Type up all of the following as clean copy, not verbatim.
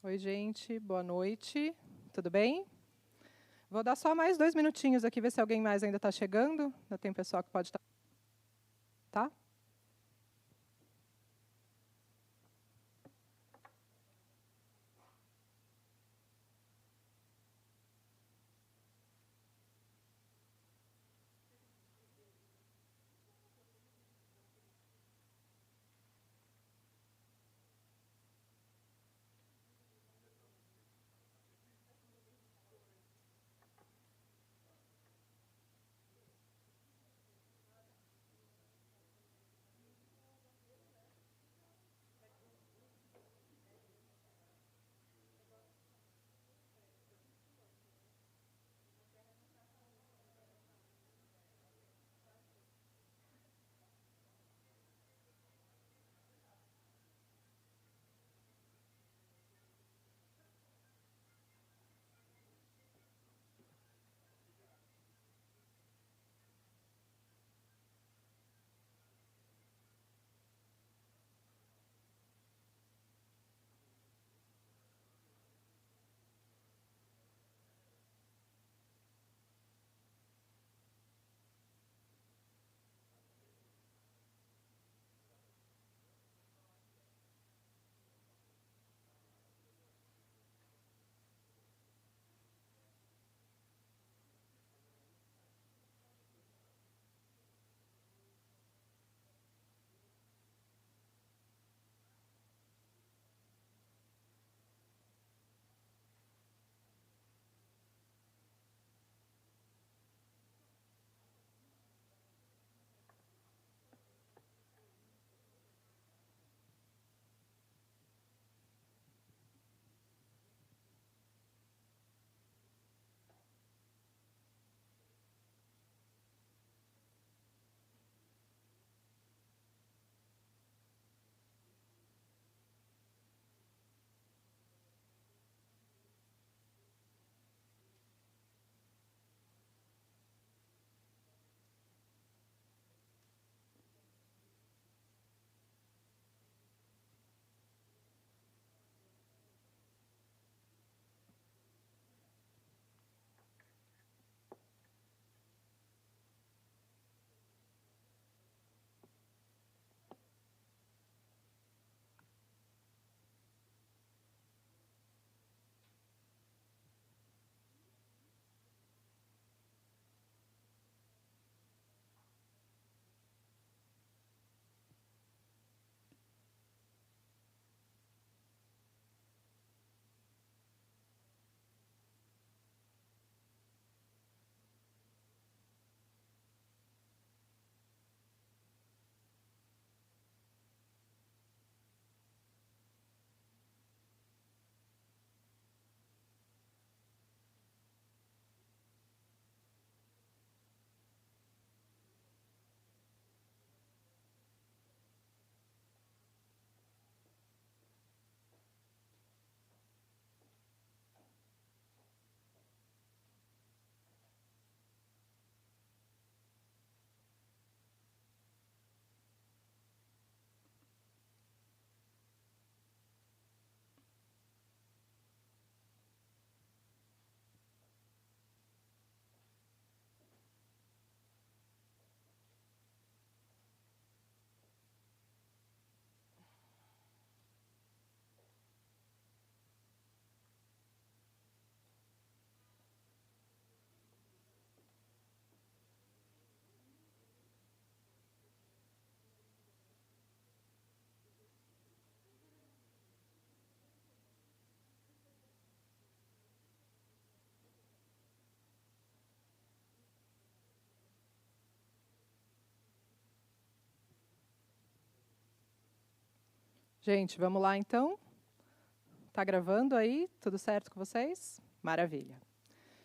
Oi, gente, boa noite. Tudo bem? Vou dar só mais 2 minutinhos aqui, ver se alguém mais ainda está chegando. Ainda tem pessoal que pode estar. Tá? Gente, vamos lá então? Tá gravando aí? Tudo certo com vocês? Maravilha.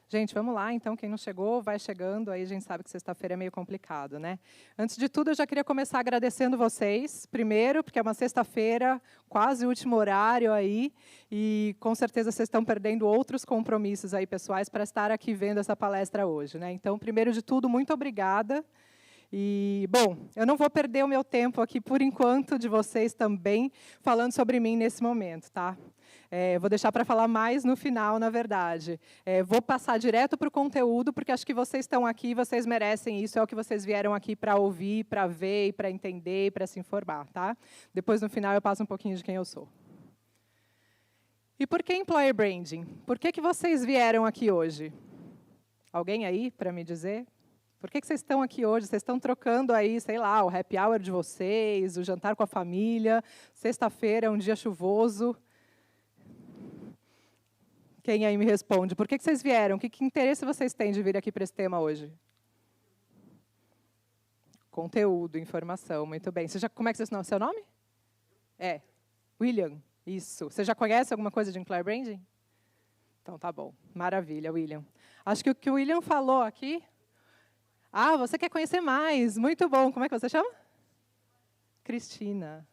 Gente, vamos lá, então, quem não chegou, vai chegando, aí a gente sabe que sexta-feira é meio complicado, né? Antes de tudo, eu já queria começar agradecendo vocês, primeiro, porque é uma sexta-feira, quase o último horário aí, e com certeza vocês estão perdendo outros compromissos aí pessoais para estar aqui vendo essa palestra hoje, né? Então, primeiro de tudo, muito obrigada. E, bom, eu não vou perder o meu tempo aqui, por enquanto, de vocês também, falando sobre mim nesse momento, tá? Vou deixar para falar mais no final, na verdade. Vou passar direto para o conteúdo, porque acho que vocês estão aqui, vocês merecem isso, é o que vocês vieram aqui para ouvir, para ver, para entender, para se informar. Tá? Depois, no final, eu passo um pouquinho de quem eu sou. E por que Employer Branding? Por que vocês vieram aqui hoje? Alguém aí para me dizer? Por que vocês estão aqui hoje? Vocês estão trocando aí, sei lá, o happy hour de vocês, o jantar com a família, sexta-feira é um dia chuvoso. Quem aí me responde? Por que vocês vieram? Que interesse vocês têm de vir aqui para esse tema hoje? Conteúdo, informação, muito bem. Como é que é seu nome? William, isso. Você já conhece alguma coisa de Employer Branding? Então, tá bom. Maravilha, William. Acho que o que o William falou aqui... você quer conhecer mais. Muito bom. Como é que você chama? Cristina.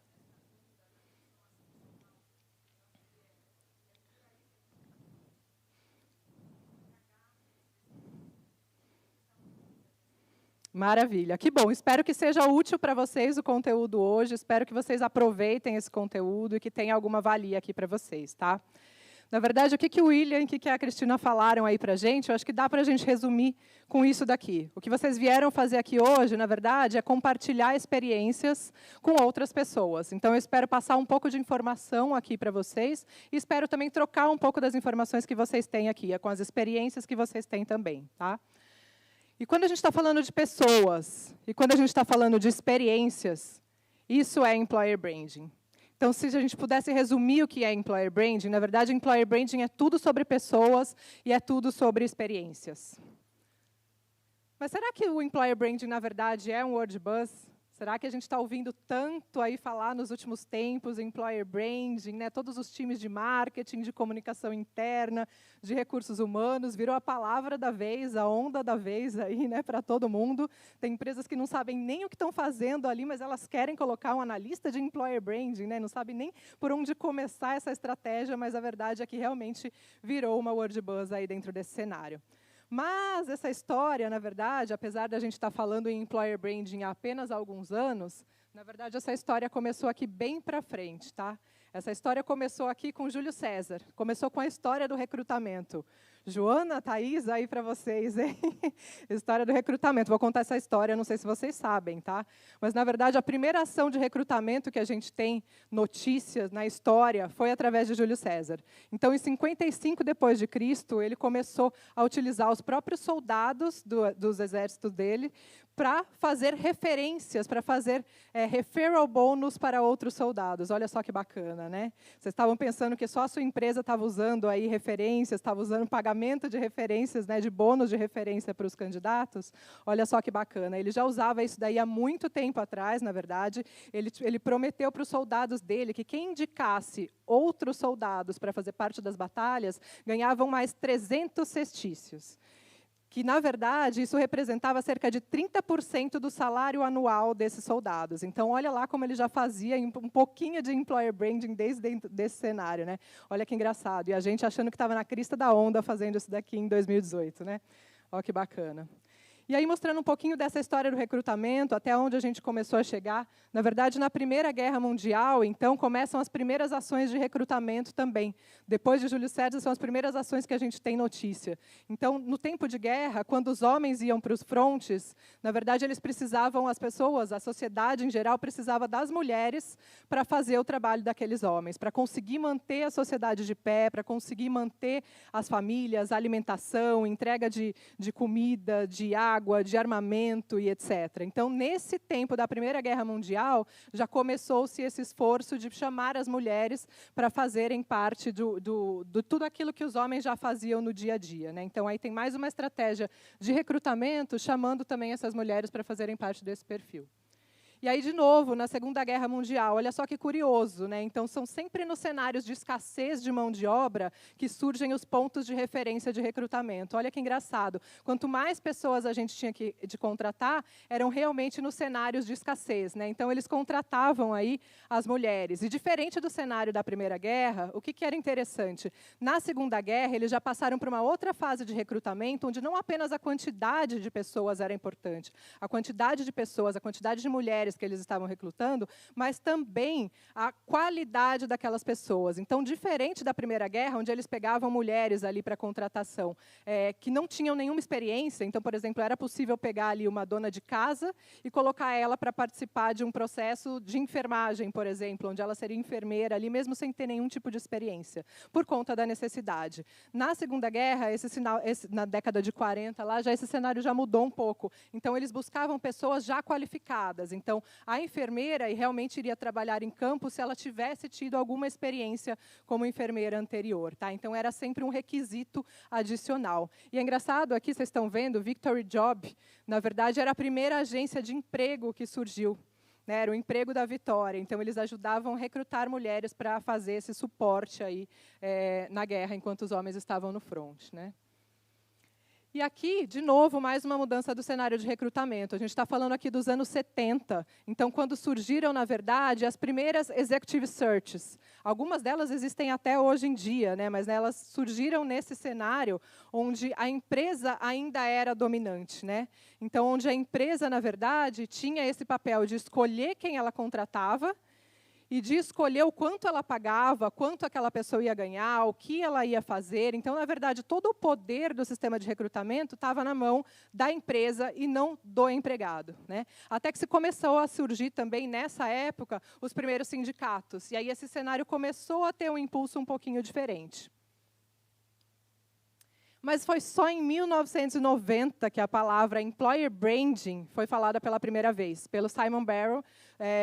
Maravilha. Que bom. Espero que seja útil para vocês o conteúdo hoje. Espero que vocês aproveitem esse conteúdo e que tenha alguma valia aqui para vocês, tá? Na verdade, o que o William e o que a Cristina falaram aí para a gente, eu acho que dá para a gente resumir com isso daqui. O que vocês vieram fazer aqui hoje, na verdade, é compartilhar experiências com outras pessoas. Então, eu espero passar um pouco de informação aqui para vocês e espero também trocar um pouco das informações que vocês têm aqui, com as experiências que vocês têm também. Tá? E quando a gente está falando de pessoas, e quando a gente está falando de experiências, isso é Employer Branding. Então, se a gente pudesse resumir o que é Employer Branding, na verdade, Employer Branding é tudo sobre pessoas e é tudo sobre experiências. Mas será que o Employer Branding, na verdade, é um word buzz? Será que a gente está ouvindo tanto aí falar nos últimos tempos Employer Branding, né? Todos os times de marketing, de comunicação interna, de recursos humanos, virou a palavra da vez, a onda da vez aí, né, para todo mundo. Tem empresas que não sabem nem o que estão fazendo ali, mas elas querem colocar um analista de Employer Branding, né? Não sabem nem por onde começar essa estratégia, mas a verdade é que realmente virou uma word buzz aí dentro desse cenário. Mas essa história, na verdade, apesar da gente estar falando em Employer Branding há apenas alguns anos, na verdade, essa história começou aqui bem para frente. Tá? Essa história começou aqui com Júlio César, começou com a história do recrutamento. Joana, Thaís, aí para vocês, hein? História do recrutamento. Vou contar essa história, não sei se vocês sabem, tá? Mas, na verdade, a primeira ação de recrutamento que a gente tem notícias na história foi através de Júlio César. Então, em 55 depois de Cristo, ele começou a utilizar os próprios soldados dos exércitos dele para fazer referências, para fazer referral bônus para outros soldados. Olha só que bacana, né? Vocês estavam pensando que só a sua empresa estava usando aí referências, estava usando pagamento de referências, né, de bônus de referência para os candidatos? Olha só que bacana. Ele já usava isso daí há muito tempo atrás, na verdade. Ele prometeu para os soldados dele que quem indicasse outros soldados para fazer parte das batalhas ganhavam mais 300 cestícios. Que, na verdade, isso representava cerca de 30% do salário anual desses soldados. Então, olha lá como ele já fazia um pouquinho de employer branding desde dentro desse cenário. Né? Olha que engraçado. E a gente achando que estava na crista da onda fazendo isso daqui em 2018. Né? Olha que bacana. E aí, mostrando um pouquinho dessa história do recrutamento, até onde a gente começou a chegar. Na verdade, na Primeira Guerra Mundial, então, começam as primeiras ações de recrutamento também. Depois de Júlio César, são as primeiras ações que a gente tem notícia. Então, no tempo de guerra, quando os homens iam para os frontes, na verdade, eles precisavam, as pessoas, a sociedade em geral, precisava das mulheres para fazer o trabalho daqueles homens, para conseguir manter a sociedade de pé, para conseguir manter as famílias, a alimentação, entrega de comida, de água, de armamento e etc. Então, nesse tempo da Primeira Guerra Mundial, já começou-se esse esforço de chamar as mulheres para fazerem parte de tudo aquilo que os homens já faziam no dia a dia. Né? Então, aí tem mais uma estratégia de recrutamento, chamando também essas mulheres para fazerem parte desse perfil. E aí, de novo, na Segunda Guerra Mundial, olha só que curioso, né? Então, são sempre nos cenários de escassez de mão de obra que surgem os pontos de referência de recrutamento. Olha que engraçado. Quanto mais pessoas a gente tinha de contratar, eram realmente nos cenários de escassez, né? Então, eles contratavam aí as mulheres. E diferente do cenário da Primeira Guerra, o que era interessante? Na Segunda Guerra, eles já passaram por uma outra fase de recrutamento, onde não apenas a quantidade de pessoas era importante, a quantidade de pessoas, a quantidade de mulheres mulheres que eles estavam recrutando, mas também a qualidade daquelas pessoas. Então, diferente da Primeira Guerra, onde eles pegavam mulheres ali para contratação, que não tinham nenhuma experiência, então, por exemplo, era possível pegar ali uma dona de casa e colocar ela para participar de um processo de enfermagem, por exemplo, onde ela seria enfermeira ali, mesmo sem ter nenhum tipo de experiência, por conta da necessidade. Na Segunda Guerra, na década de 40, lá, esse cenário já mudou um pouco. Então, eles buscavam pessoas já qualificadas. Então, a enfermeira realmente iria trabalhar em campo se ela tivesse tido alguma experiência como enfermeira anterior. Tá? Então, era sempre um requisito adicional. E é engraçado, aqui vocês estão vendo, Victory Job, na verdade, era a primeira agência de emprego que surgiu. Né, era o emprego da Vitória. Então, eles ajudavam a recrutar mulheres para fazer esse suporte aí, na guerra, enquanto os homens estavam no front. Né? E aqui, de novo, mais uma mudança do cenário de recrutamento. A gente está falando aqui dos anos 70. Então, quando surgiram, na verdade, as primeiras executive searches. Algumas delas existem até hoje em dia, né, mas elas surgiram nesse cenário onde a empresa ainda era dominante. Né? Então, onde a empresa, na verdade, tinha esse papel de escolher quem ela contratava, e de escolher o quanto ela pagava, quanto aquela pessoa ia ganhar, o que ela ia fazer. Então, na verdade, todo o poder do sistema de recrutamento estava na mão da empresa e não do empregado. Né? Até que se começou a surgir também, nessa época, os primeiros sindicatos. E aí esse cenário começou a ter um impulso um pouquinho diferente. Mas foi só em 1990 que a palavra employer branding foi falada pela primeira vez, pelo Simon Barrow,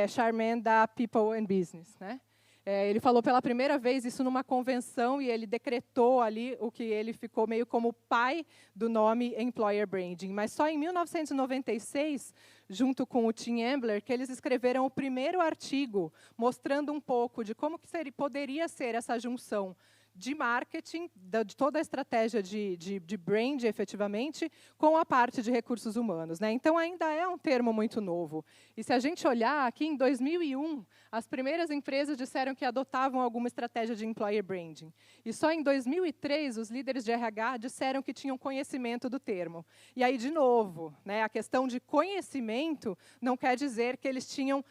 chairman da People and Business. Né? Ele falou pela primeira vez isso numa convenção e ele decretou ali o que ele ficou meio como o pai do nome employer branding. Mas só em 1996, junto com o Tim Ambler, que eles escreveram o primeiro artigo mostrando um pouco de como que poderia ser essa junção de marketing, de toda a estratégia de brand, efetivamente, com a parte de recursos humanos. Né? Então, ainda é um termo muito novo. E se a gente olhar, aqui em 2001, as primeiras empresas disseram que adotavam alguma estratégia de employer branding. E só em 2003, os líderes de RH disseram que tinham conhecimento do termo. E aí, de novo, né, a questão de conhecimento não quer dizer que eles tinham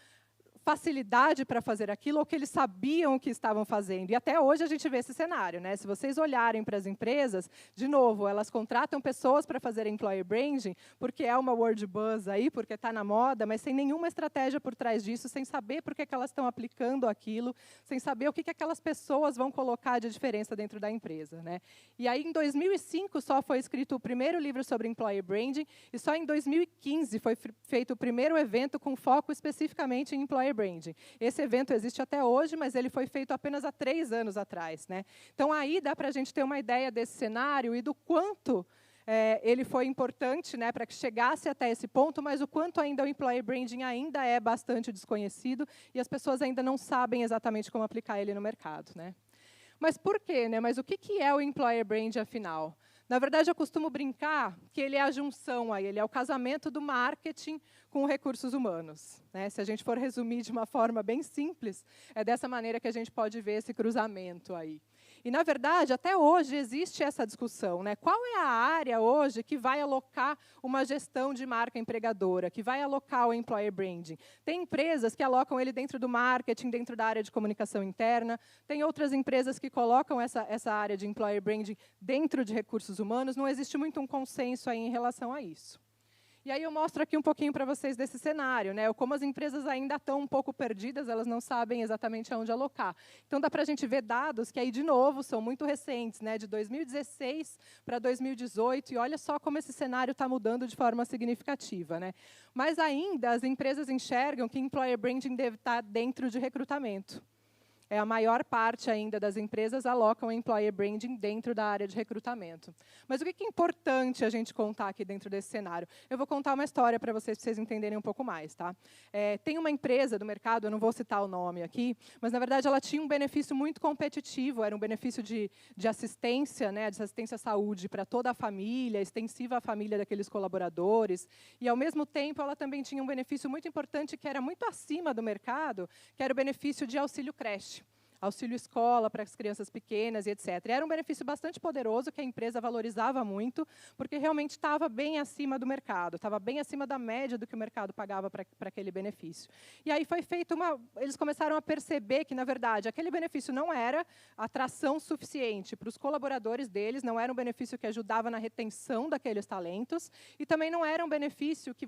facilidade para fazer aquilo ou que eles sabiam o que estavam fazendo. E até hoje a gente vê esse cenário. Né? Se vocês olharem para as empresas, de novo, elas contratam pessoas para fazer employer branding, porque é uma word buzz aí, porque está na moda, mas sem nenhuma estratégia por trás disso, sem saber por que elas estão aplicando aquilo, sem saber o que aquelas pessoas vão colocar de diferença dentro da empresa. Né? E aí, em 2005, só foi escrito o primeiro livro sobre employer branding, e só em 2015 foi feito o primeiro evento com foco especificamente em employer branding. Esse evento existe até hoje, mas ele foi feito apenas há 3 anos atrás. Né? Então, aí dá para a gente ter uma ideia desse cenário e do quanto ele foi importante, né, para que chegasse até esse ponto, mas o quanto ainda o employer branding ainda é bastante desconhecido e as pessoas ainda não sabem exatamente como aplicar ele no mercado. Né? Mas por quê? Né? Mas o que é o employer brand, afinal? Na verdade, eu costumo brincar que ele é a junção, aí, ele é o casamento do marketing com recursos humanos. Né? Se a gente for resumir de uma forma bem simples, é dessa maneira que a gente pode ver esse cruzamento aí. E, na verdade, até hoje existe essa discussão. Né? Qual é a área hoje que vai alocar uma gestão de marca empregadora, que vai alocar o employer branding? Tem empresas que alocam ele dentro do marketing, dentro da área de comunicação interna. Tem outras empresas que colocam essa área de employer branding dentro de recursos humanos. Não existe muito um consenso aí em relação a isso. E aí eu mostro aqui um pouquinho para vocês desse cenário, né? Como as empresas ainda estão um pouco perdidas, elas não sabem exatamente aonde alocar. Então, dá para a gente ver dados que, aí, de novo, são muito recentes, né? De 2016 para 2018, e olha só como esse cenário está mudando de forma significativa. Né? Mas ainda as empresas enxergam que employer branding deve estar dentro de recrutamento. A maior parte ainda das empresas alocam employer branding dentro da área de recrutamento. Mas o que é importante a gente contar aqui dentro desse cenário? Eu vou contar uma história para vocês entenderem um pouco mais. Tá? Tem uma empresa do mercado, eu não vou citar o nome aqui, mas, na verdade, ela tinha um benefício muito competitivo, era um benefício de assistência, né, de assistência à saúde para toda a família, extensiva à família daqueles colaboradores, e, ao mesmo tempo, ela também tinha um benefício muito importante que era muito acima do mercado, que era o benefício de auxílio creche. auxílio escola para as crianças pequenas e etc. E era um benefício bastante poderoso que a empresa valorizava muito, porque realmente estava bem acima do mercado, estava bem acima da média do que o mercado pagava para aquele benefício. E aí foi feita eles começaram a perceber que, na verdade, aquele benefício não era atração suficiente para os colaboradores deles, não era um benefício que ajudava na retenção daqueles talentos, e também não era um benefício que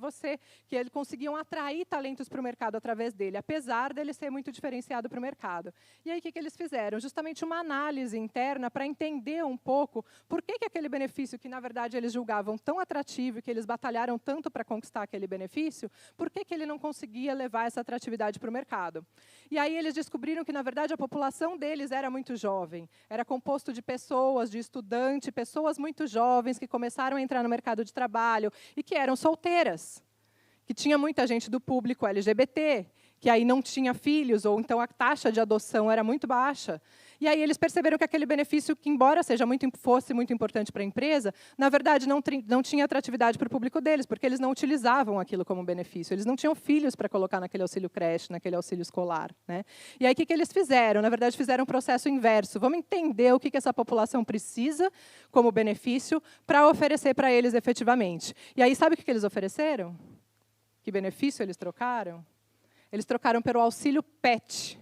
eles conseguiam atrair talentos para o mercado através dele, apesar dele ser muito diferenciado para o mercado. E aí, o que eles fizeram? Justamente uma análise interna para entender um pouco por que aquele benefício que, na verdade, eles julgavam tão atrativo e que eles batalharam tanto para conquistar aquele benefício, por que ele não conseguia levar essa atratividade para o mercado. E aí eles descobriram que, na verdade, a população deles era muito jovem, era composto de pessoas, de estudantes, pessoas muito jovens que começaram a entrar no mercado de trabalho e que eram solteiras, que tinha muita gente do público LGBT, que aí não tinha filhos, ou então a taxa de adoção era muito baixa. E aí eles perceberam que aquele benefício, que embora fosse muito importante para a empresa, na verdade não tinha atratividade para o público deles, porque eles não utilizavam aquilo como benefício. Eles não tinham filhos para colocar naquele auxílio creche, naquele auxílio escolar, né? E aí o que eles fizeram? Na verdade, fizeram um processo inverso. Vamos entender o que essa população precisa como benefício para oferecer para eles efetivamente. E aí, sabe o que eles ofereceram? Que benefício eles trocaram? Eles trocaram pelo auxílio PET.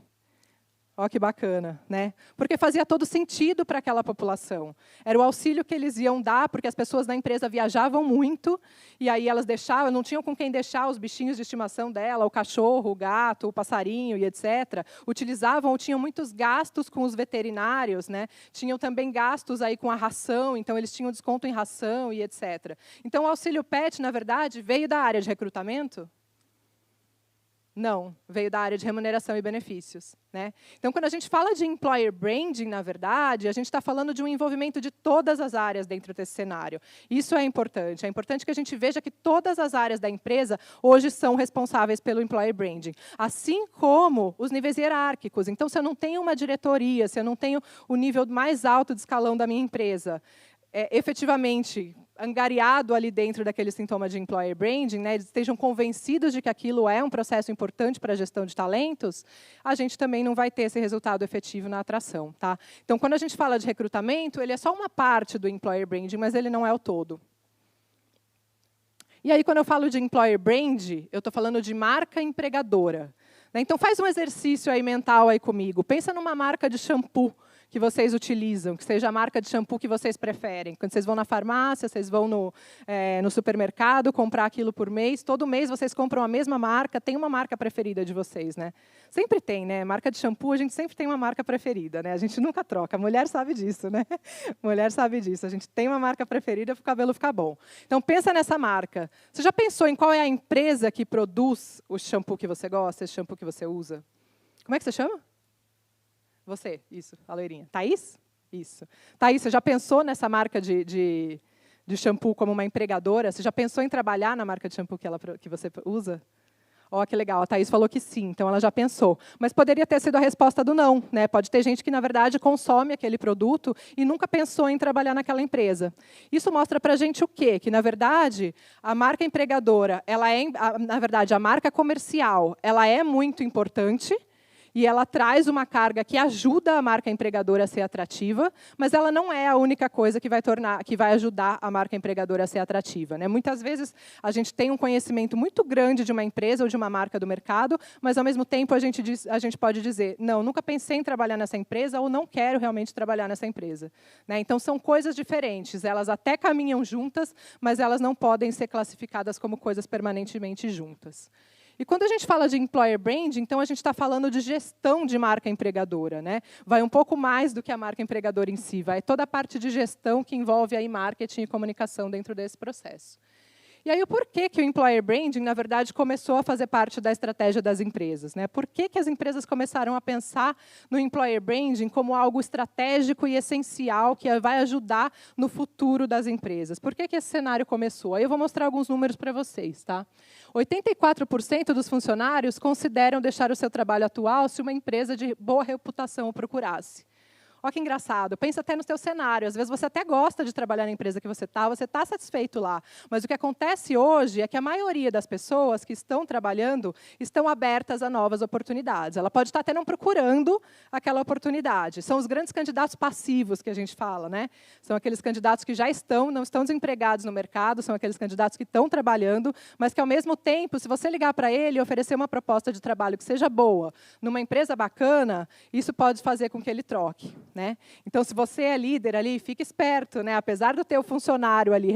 Olha que bacana, né? Porque fazia todo sentido para aquela população. Era o auxílio que eles iam dar, porque as pessoas da empresa viajavam muito, e aí elas deixavam, não tinham com quem deixar os bichinhos de estimação dela, o cachorro, o gato, o passarinho e etc. Utilizavam, ou tinham muitos gastos com os veterinários, né? Tinham também gastos aí com a ração, então eles tinham desconto em ração e etc. Então o auxílio PET, na verdade, veio da área de recrutamento? Não, veio da área de remuneração e benefícios, né? Então, quando a gente fala de employer branding, na verdade, a gente está falando de um envolvimento de todas as áreas dentro desse cenário. Isso é importante. É importante que a gente veja que todas as áreas da empresa hoje são responsáveis pelo employer branding, assim como os níveis hierárquicos. Então, se eu não tenho uma diretoria, se eu não tenho o nível mais alto de escalão da minha empresa, efetivamente angariado ali dentro daquele sintoma de employer branding, né, eles estejam convencidos de que aquilo é um processo importante para a gestão de talentos, a gente também não vai ter esse resultado efetivo na atração. Tá? Então, quando a gente fala de recrutamento, ele é só uma parte do employer branding, mas ele não é o todo. E aí, quando eu falo de employer brand, eu estou falando de marca empregadora. Né? Então, faz um exercício aí mental aí comigo. Pensa numa marca de shampoo que vocês utilizam, que seja a marca de shampoo que vocês preferem. Quando vocês vão na farmácia, vocês vão no supermercado comprar aquilo por mês, todo mês vocês compram a mesma marca, tem uma marca preferida de vocês, né? Sempre tem, né? Marca de shampoo, a gente sempre tem uma marca preferida, né? A gente nunca troca. A mulher sabe disso, né? Mulher sabe disso. A gente tem uma marca preferida para o cabelo ficar bom. Então, pensa nessa marca. Você já pensou em qual é a empresa que produz o shampoo que você gosta, esse shampoo que você usa? Como é que você chama? Você, isso, a loirinha. Thaís? Isso. Thaís, você já pensou nessa marca de shampoo como uma empregadora? Você já pensou em trabalhar na marca de shampoo que você usa? Ó, que legal, a Thaís falou que sim, então ela já pensou. Mas poderia ter sido a resposta do não, né? Pode ter gente que, na verdade, consome aquele produto e nunca pensou em trabalhar naquela empresa. Isso mostra para a gente o quê? Que, na verdade, a marca empregadora, na verdade, a marca comercial, ela é muito importante, e ela traz uma carga que ajuda a marca empregadora a ser atrativa, mas ela não é a única coisa que vai ajudar a marca empregadora a ser atrativa, né? Muitas vezes a gente tem um conhecimento muito grande de uma empresa ou de uma marca do mercado, mas ao mesmo tempo a gente pode dizer, não, nunca pensei em trabalhar nessa empresa ou não quero realmente trabalhar nessa empresa. Né? Então são coisas diferentes, elas até caminham juntas, mas elas não podem ser classificadas como coisas permanentemente juntas. E quando a gente fala de employer branding, então a gente está falando de gestão de marca empregadora, né? Vai um pouco mais do que a marca empregadora em si, vai toda a parte de gestão que envolve aí marketing e comunicação dentro desse processo. E aí, o porquê que o employer branding, na verdade, começou a fazer parte da estratégia das empresas? Né? Por que as empresas começaram a pensar no employer branding como algo estratégico e essencial que vai ajudar no futuro das empresas? Por que esse cenário começou? Aí eu vou mostrar alguns números para vocês. Tá? 84% dos funcionários consideram deixar o seu trabalho atual se uma empresa de boa reputação o procurasse. Olha que engraçado, pensa até no seu cenário. Às vezes você até gosta de trabalhar na empresa que você está satisfeito lá. Mas o que acontece hoje é que a maioria das pessoas que estão trabalhando estão abertas a novas oportunidades. Ela pode estar até não procurando aquela oportunidade. São os grandes candidatos passivos que a gente fala, né? São aqueles candidatos que já não estão desempregados no mercado, são aqueles candidatos que estão trabalhando, mas que, ao mesmo tempo, se você ligar para ele e oferecer uma proposta de trabalho que seja boa, numa empresa bacana, isso pode fazer com que ele troque, né? Então, se você é líder ali, fique esperto, né? Apesar do teu funcionário ali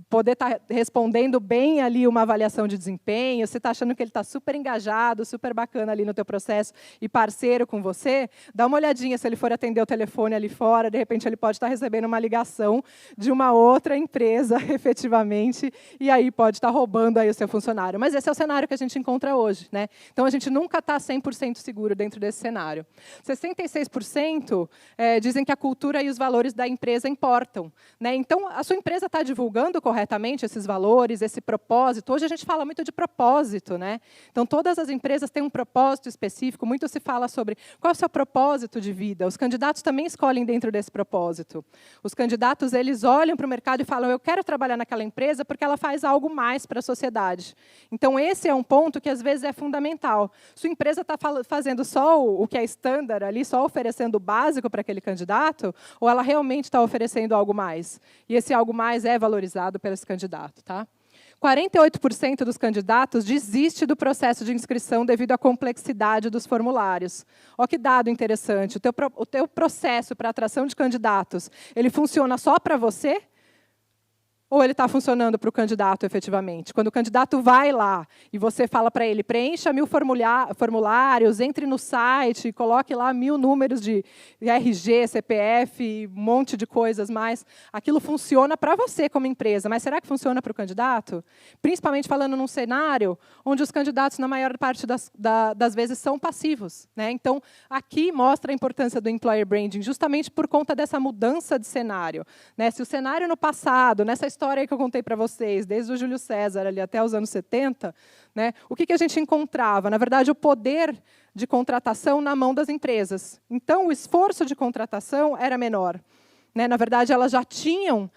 poder estar respondendo bem ali uma avaliação de desempenho, você está achando que ele está super engajado, super bacana ali no teu processo e parceiro com você, dá uma olhadinha se ele for atender o telefone ali fora, de repente ele pode estar recebendo uma ligação de uma outra empresa, efetivamente, e aí pode estar roubando aí o seu funcionário. Mas esse é o cenário que a gente encontra hoje, né? Então, a gente nunca está 100% seguro dentro desse cenário. 66% dizem que a cultura e os valores da empresa importam, né? Então, a sua empresa está divulgando corretamente esses valores, esse propósito. Hoje a gente fala muito de propósito, né? Então, todas as empresas têm um propósito específico, muito se fala sobre qual é o seu propósito de vida. Os candidatos também escolhem dentro desse propósito. Os candidatos, eles olham para o mercado e falam, eu quero trabalhar naquela empresa porque ela faz algo mais para a sociedade. Então, esse é um ponto que, às vezes, é fundamental. Sua empresa está fazendo só o que é estándar ali, só oferecendo o básico para aquele candidato, ou ela realmente está oferecendo algo mais? E esse algo mais é valorizado pelo esse candidato, tá? 48% dos candidatos desiste do processo de inscrição devido à complexidade dos formulários. Olha que dado interessante. O teu processo para atração de candidatos, ele funciona só para você? Ou ele está funcionando para o candidato, efetivamente? Quando o candidato vai lá e você fala para ele, preencha 1000 formulários, entre no site, coloque lá 1000 números de RG, CPF, um monte de coisas mais, aquilo funciona para você como empresa, mas será que funciona para o candidato? Principalmente falando num cenário onde os candidatos, na maior parte das vezes, são passivos, né? Então, aqui mostra a importância do employer branding, justamente por conta dessa mudança de cenário, né? Se o cenário no passado, nessa história aí que eu contei para vocês, desde o Júlio César ali até os anos 70, né, o que a gente encontrava? Na verdade, o poder de contratação na mão das empresas. Então, o esforço de contratação era menor. Né, na verdade, elas já tinham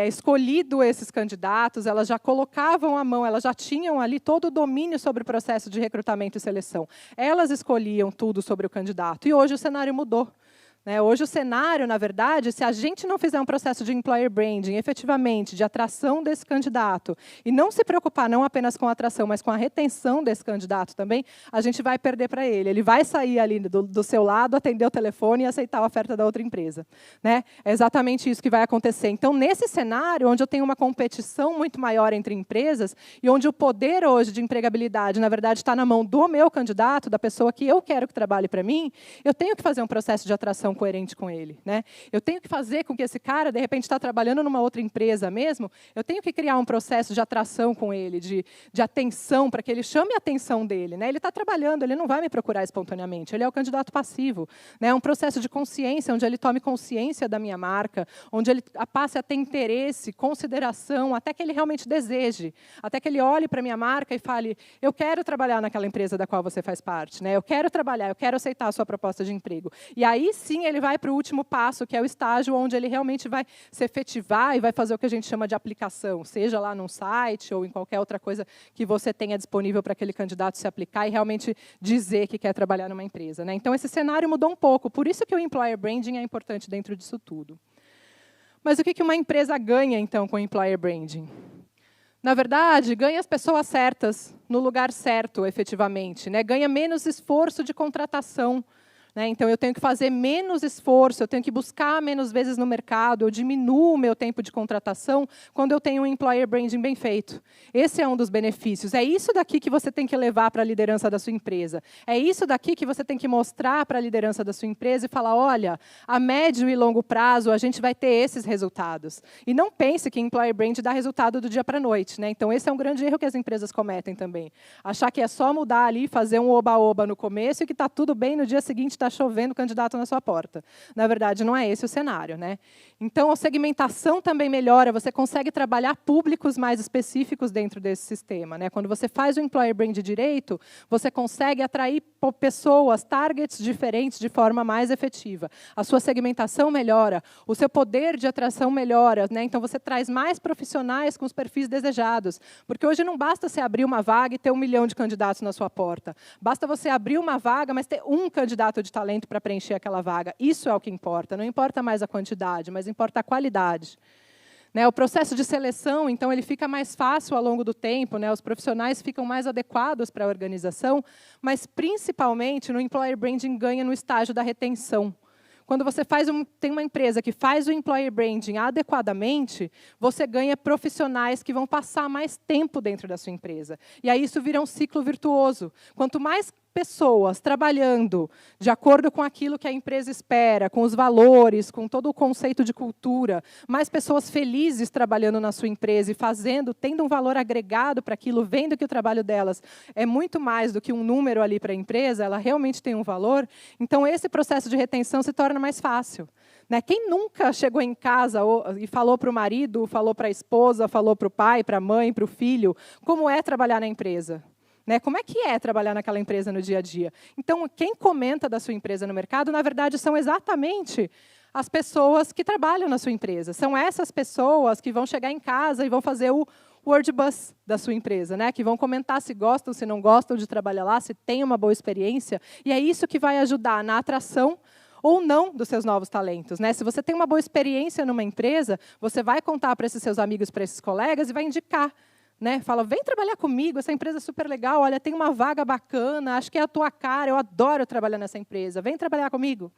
escolhido esses candidatos, elas já colocavam a mão, elas já tinham ali todo o domínio sobre o processo de recrutamento e seleção. Elas escolhiam tudo sobre o candidato. E hoje o cenário mudou. Hoje o cenário, na verdade, se a gente não fizer um processo de employer branding, efetivamente, de atração desse candidato, e não se preocupar não apenas com a atração, mas com a retenção desse candidato também, a gente vai perder para ele. Ele vai sair ali do seu lado, atender o telefone e aceitar a oferta da outra empresa. Né? É exatamente isso que vai acontecer. Então, nesse cenário, onde eu tenho uma competição muito maior entre empresas, e onde o poder hoje de empregabilidade, na verdade, está na mão do meu candidato, da pessoa que eu quero que trabalhe para mim, eu tenho que fazer um processo de atração coerente com ele, né? Eu tenho que fazer com que esse cara, de repente, está trabalhando numa outra empresa mesmo, eu tenho que criar um processo de atração com ele, de atenção, para que ele chame a atenção dele, né? Ele está trabalhando, ele não vai me procurar espontaneamente, ele é o candidato passivo, né? É um processo de consciência, onde ele tome consciência da minha marca, onde ele passe a ter interesse, consideração, até que ele realmente deseje, até que ele olhe para a minha marca e fale, eu quero trabalhar naquela empresa da qual você faz parte, né? Eu quero trabalhar, eu quero aceitar a sua proposta de emprego. E aí, sim, ele vai para o último passo, que é o estágio onde ele realmente vai se efetivar e vai fazer o que a gente chama de aplicação, seja lá num site ou em qualquer outra coisa que você tenha disponível para aquele candidato se aplicar e realmente dizer que quer trabalhar numa empresa. Né? Então, esse cenário mudou um pouco, por isso que o employer branding é importante dentro disso tudo. Mas o que uma empresa ganha, então, com o employer branding? Na verdade, ganha as pessoas certas, no lugar certo, efetivamente. Né? Ganha menos esforço de contratação. Então, eu tenho que fazer menos esforço, eu tenho que buscar menos vezes no mercado, eu diminuo o meu tempo de contratação quando eu tenho um employer branding bem feito. Esse é um dos benefícios. É isso daqui que você tem que levar para a liderança da sua empresa. É isso daqui que você tem que mostrar para a liderança da sua empresa e falar, olha, a médio e longo prazo a gente vai ter esses resultados. E não pense que employer branding dá resultado do dia para a noite. Então, esse é um grande erro que as empresas cometem também. Achar que é só mudar ali, fazer um oba-oba no começo e que está tudo bem, no dia seguinte está chovendo candidato na sua porta. Na verdade, não é esse o cenário, né? Então, a segmentação também melhora, você consegue trabalhar públicos mais específicos dentro desse sistema, né? Quando você faz o employer brand direito, você consegue atrair pessoas, targets diferentes de forma mais efetiva. A sua segmentação melhora, o seu poder de atração melhora, né? Então, você traz mais profissionais com os perfis desejados. Porque hoje não basta você abrir uma vaga e ter 1 milhão de candidatos na sua porta. Basta você abrir uma vaga, mas ter um candidato de talento para preencher aquela vaga. Isso é o que importa. Não importa mais a quantidade, mas importa a qualidade. Né, o processo de seleção, então, ele fica mais fácil ao longo do tempo, né, os profissionais ficam mais adequados para a organização, mas, principalmente, no employer branding ganha no estágio da retenção. Quando você tem uma empresa que faz o employer branding adequadamente, você ganha profissionais que vão passar mais tempo dentro da sua empresa. E aí isso vira um ciclo virtuoso. Quanto mais pessoas trabalhando de acordo com aquilo que a empresa espera, com os valores, com todo o conceito de cultura, mais pessoas felizes trabalhando na sua empresa e tendo um valor agregado para aquilo, vendo que o trabalho delas é muito mais do que um número ali para a empresa, ela realmente tem um valor, então esse processo de retenção se torna mais fácil. Né? Quem nunca chegou em casa e falou para o marido, falou para a esposa, falou para o pai, para a mãe, para o filho, como é trabalhar na empresa? Né? Como é que é trabalhar naquela empresa no dia a dia? Então, quem comenta da sua empresa no mercado, na verdade, são exatamente as pessoas que trabalham na sua empresa. São essas pessoas que vão chegar em casa e vão fazer o word buzz da sua empresa, né? Que vão comentar se gostam, se não gostam de trabalhar lá, se tem uma boa experiência. E é isso que vai ajudar na atração ou não dos seus novos talentos. Né? Se você tem uma boa experiência numa empresa, você vai contar para esses seus amigos, para esses colegas e vai indicar. Né? Fala, vem trabalhar comigo, essa empresa é super legal, olha, tem uma vaga bacana, acho que é a tua cara, eu adoro trabalhar nessa empresa, vem trabalhar comigo.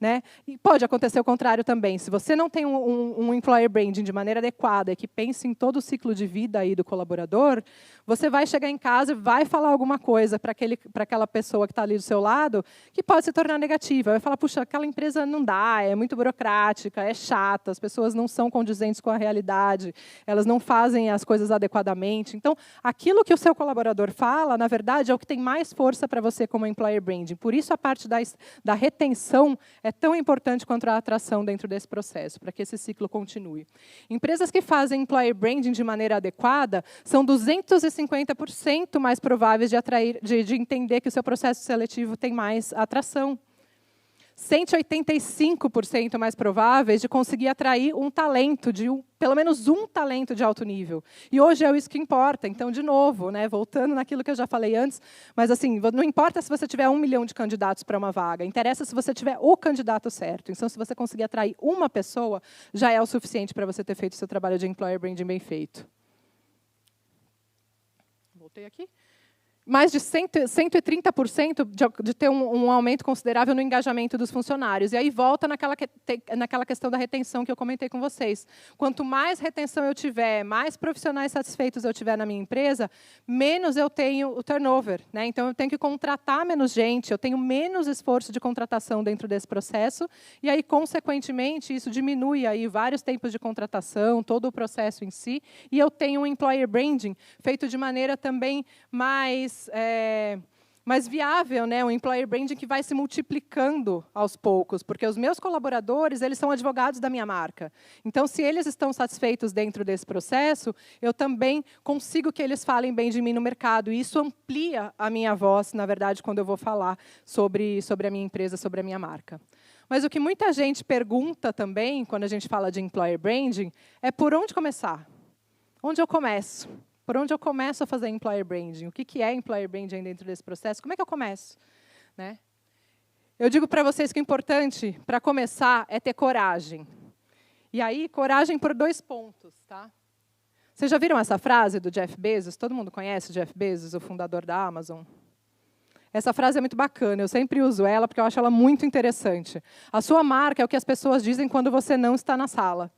Né? E pode acontecer o contrário também. Se você não tem um employer branding de maneira adequada, que pense em todo o ciclo de vida aí do colaborador, você vai chegar em casa e vai falar alguma coisa para aquela pessoa que está ali do seu lado, que pode se tornar negativa. Vai falar, puxa, aquela empresa não dá, é muito burocrática, é chata, as pessoas não são condizentes com a realidade, elas não fazem as coisas adequadamente. Então, aquilo que o seu colaborador fala, na verdade, é o que tem mais força para você como employer branding. Por isso, a parte da retenção é tão importante quanto a atração dentro desse processo, para que esse ciclo continue. Empresas que fazem employer branding de maneira adequada são 250% mais prováveis de entender que o seu processo seletivo tem mais atração. 185% mais prováveis de conseguir atrair um talento, pelo menos um talento de alto nível. E hoje é isso que importa. Então, de novo, né, voltando naquilo que eu já falei antes, mas assim, não importa se você tiver 1 milhão de candidatos para uma vaga, interessa se você tiver o candidato certo. Então, se você conseguir atrair uma pessoa, já é o suficiente para você ter feito o seu trabalho de employer branding bem feito. Voltei aqui. Mais de 130% de ter um aumento considerável no engajamento dos funcionários. E aí volta naquela questão da retenção que eu comentei com vocês. Quanto mais retenção eu tiver, mais profissionais satisfeitos eu tiver na minha empresa, menos eu tenho o turnover. Né? Então, eu tenho que contratar menos gente, eu tenho menos esforço de contratação dentro desse processo, e aí, consequentemente, isso diminui aí vários tempos de contratação, todo o processo em si, e eu tenho um employer branding feito de maneira também mais viável, né? Um employer branding que vai se multiplicando aos poucos, porque os meus colaboradores, eles são advogados da minha marca. Então, se eles estão satisfeitos dentro desse processo, eu também consigo que eles falem bem de mim no mercado, e isso amplia a minha voz, na verdade, quando eu vou falar sobre a minha empresa, sobre a minha marca. Mas o que muita gente pergunta também, quando a gente fala de employer branding, é por onde começar? Onde eu começo? Por onde eu começo a fazer employer branding? O que é employer branding dentro desse processo? Como é que eu começo? Né? Eu digo para vocês que o importante, para começar, é ter coragem. E aí, coragem por 2 pontos. Tá? Vocês já viram essa frase do Jeff Bezos? Todo mundo conhece o Jeff Bezos, o fundador da Amazon? Essa frase é muito bacana, eu sempre uso ela porque eu acho ela muito interessante. A sua marca é o que as pessoas dizem quando você não está na sala.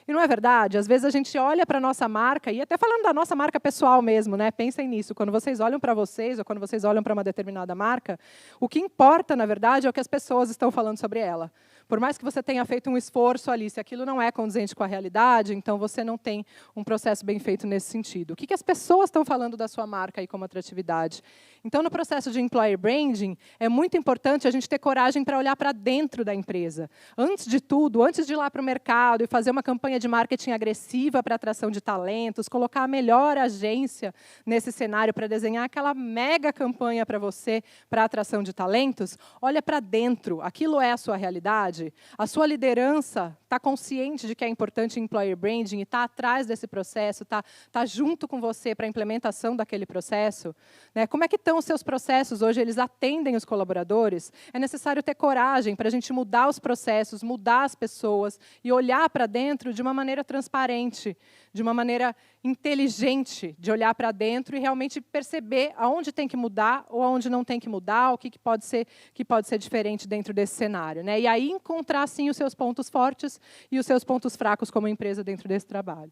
E não é verdade? Às vezes a gente olha para a nossa marca, e até falando da nossa marca pessoal mesmo, né? Pensem nisso. Quando vocês olham para vocês, ou quando vocês olham para uma determinada marca, o que importa, na verdade, é o que as pessoas estão falando sobre ela. Por mais que você tenha feito um esforço ali, se aquilo não é condizente com a realidade, então você não tem um processo bem feito nesse sentido. O que as pessoas estão falando da sua marca aí como atratividade? Então, no processo de employer branding, é muito importante a gente ter coragem para olhar para dentro da empresa. Antes de tudo, antes de ir lá para o mercado e fazer uma campanha de marketing agressiva para atração de talentos, colocar a melhor agência nesse cenário para desenhar aquela mega campanha para você, para atração de talentos, olha para dentro. Aquilo é a sua realidade? A sua liderança está consciente de que é importante employer branding e está atrás desse processo, está junto com você para a implementação daquele processo? Né? Como é que estão os seus processos hoje? Eles atendem os colaboradores? É necessário ter coragem para a gente mudar os processos, mudar as pessoas e olhar para dentro de uma maneira transparente, de uma maneira inteligente, de olhar para dentro e realmente perceber aonde tem que mudar ou aonde não tem que mudar, o que pode ser diferente dentro desse cenário. Né? E aí encontrar, sim, os seus pontos fortes e os seus pontos fracos como empresa dentro desse trabalho.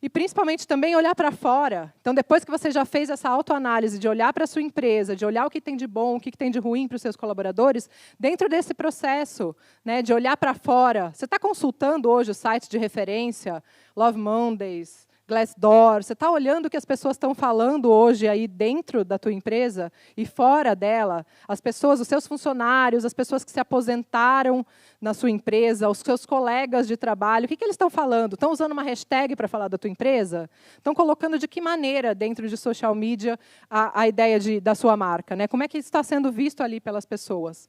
E, principalmente, também olhar para fora. Então, depois que você já fez essa autoanálise de olhar para a sua empresa, de olhar o que tem de bom, o que tem de ruim para os seus colaboradores, dentro desse processo, né, de olhar para fora, você está consultando hoje o site de referência, Love Mondays, Glassdoor, você está olhando o que as pessoas estão falando hoje aí dentro da tua empresa e fora dela, as pessoas, os seus funcionários, as pessoas que se aposentaram na sua empresa, os seus colegas de trabalho, o que eles estão falando? Estão usando uma hashtag para falar da tua empresa? Estão colocando de que maneira dentro de social media a ideia da sua marca? Né? Como é que isso está sendo visto ali pelas pessoas?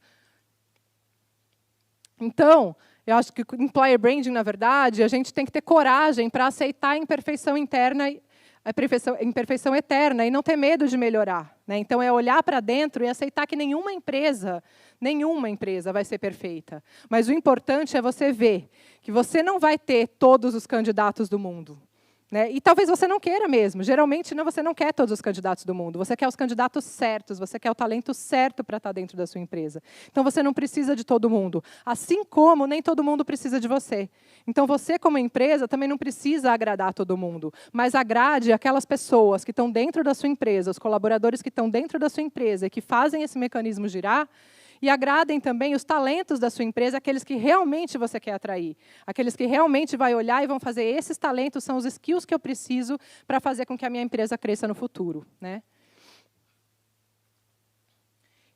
Então, eu acho que employer branding, na verdade, a gente tem que ter coragem para aceitar a imperfeição interna, a imperfeição eterna, e não ter medo de melhorar. Né? Então, é olhar para dentro e aceitar que nenhuma empresa vai ser perfeita. Mas o importante é você ver que você não vai ter todos os candidatos do mundo. Né? E talvez você não queira mesmo. Geralmente, você não quer todos os candidatos do mundo. Você quer os candidatos certos, você quer o talento certo para estar dentro da sua empresa. Então, você não precisa de todo mundo. Assim como nem todo mundo precisa de você. Então, você, como empresa, também não precisa agradar todo mundo. Mas agrade aquelas pessoas que estão dentro da sua empresa, os colaboradores que estão dentro da sua empresa e que fazem esse mecanismo girar, e agradem também os talentos da sua empresa, aqueles que realmente você quer atrair. Aqueles que realmente vai olhar e vão fazer, esses talentos são os skills que eu preciso para fazer com que a minha empresa cresça no futuro. Né?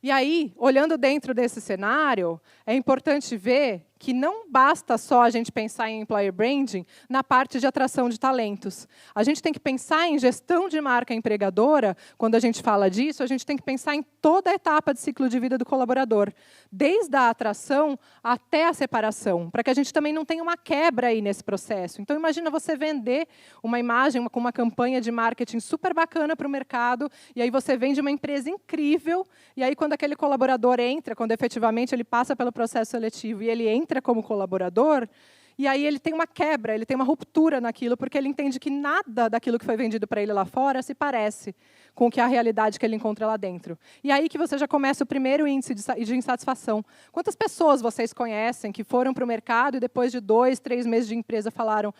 E aí, olhando dentro desse cenário, é importante ver que não basta só a gente pensar em employer branding na parte de atração de talentos. A gente tem que pensar em gestão de marca empregadora. Quando a gente fala disso, a gente tem que pensar em toda a etapa de ciclo de vida do colaborador, desde a atração até a separação, para que a gente também não tenha uma quebra aí nesse processo. Então, imagina você vender uma imagem com uma campanha de marketing super bacana para o mercado, e aí você vende uma empresa incrível, e aí quando aquele colaborador entra, quando efetivamente ele passa pelo processo seletivo e ele entra como colaborador, e aí ele tem uma quebra, ele tem uma ruptura naquilo, porque ele entende que nada daquilo que foi vendido para ele lá fora se parece com a realidade que ele encontra lá dentro. E aí que você já começa o primeiro índice de insatisfação. Quantas pessoas vocês conhecem que foram para o mercado e depois de 2, 3 meses de empresa falaram: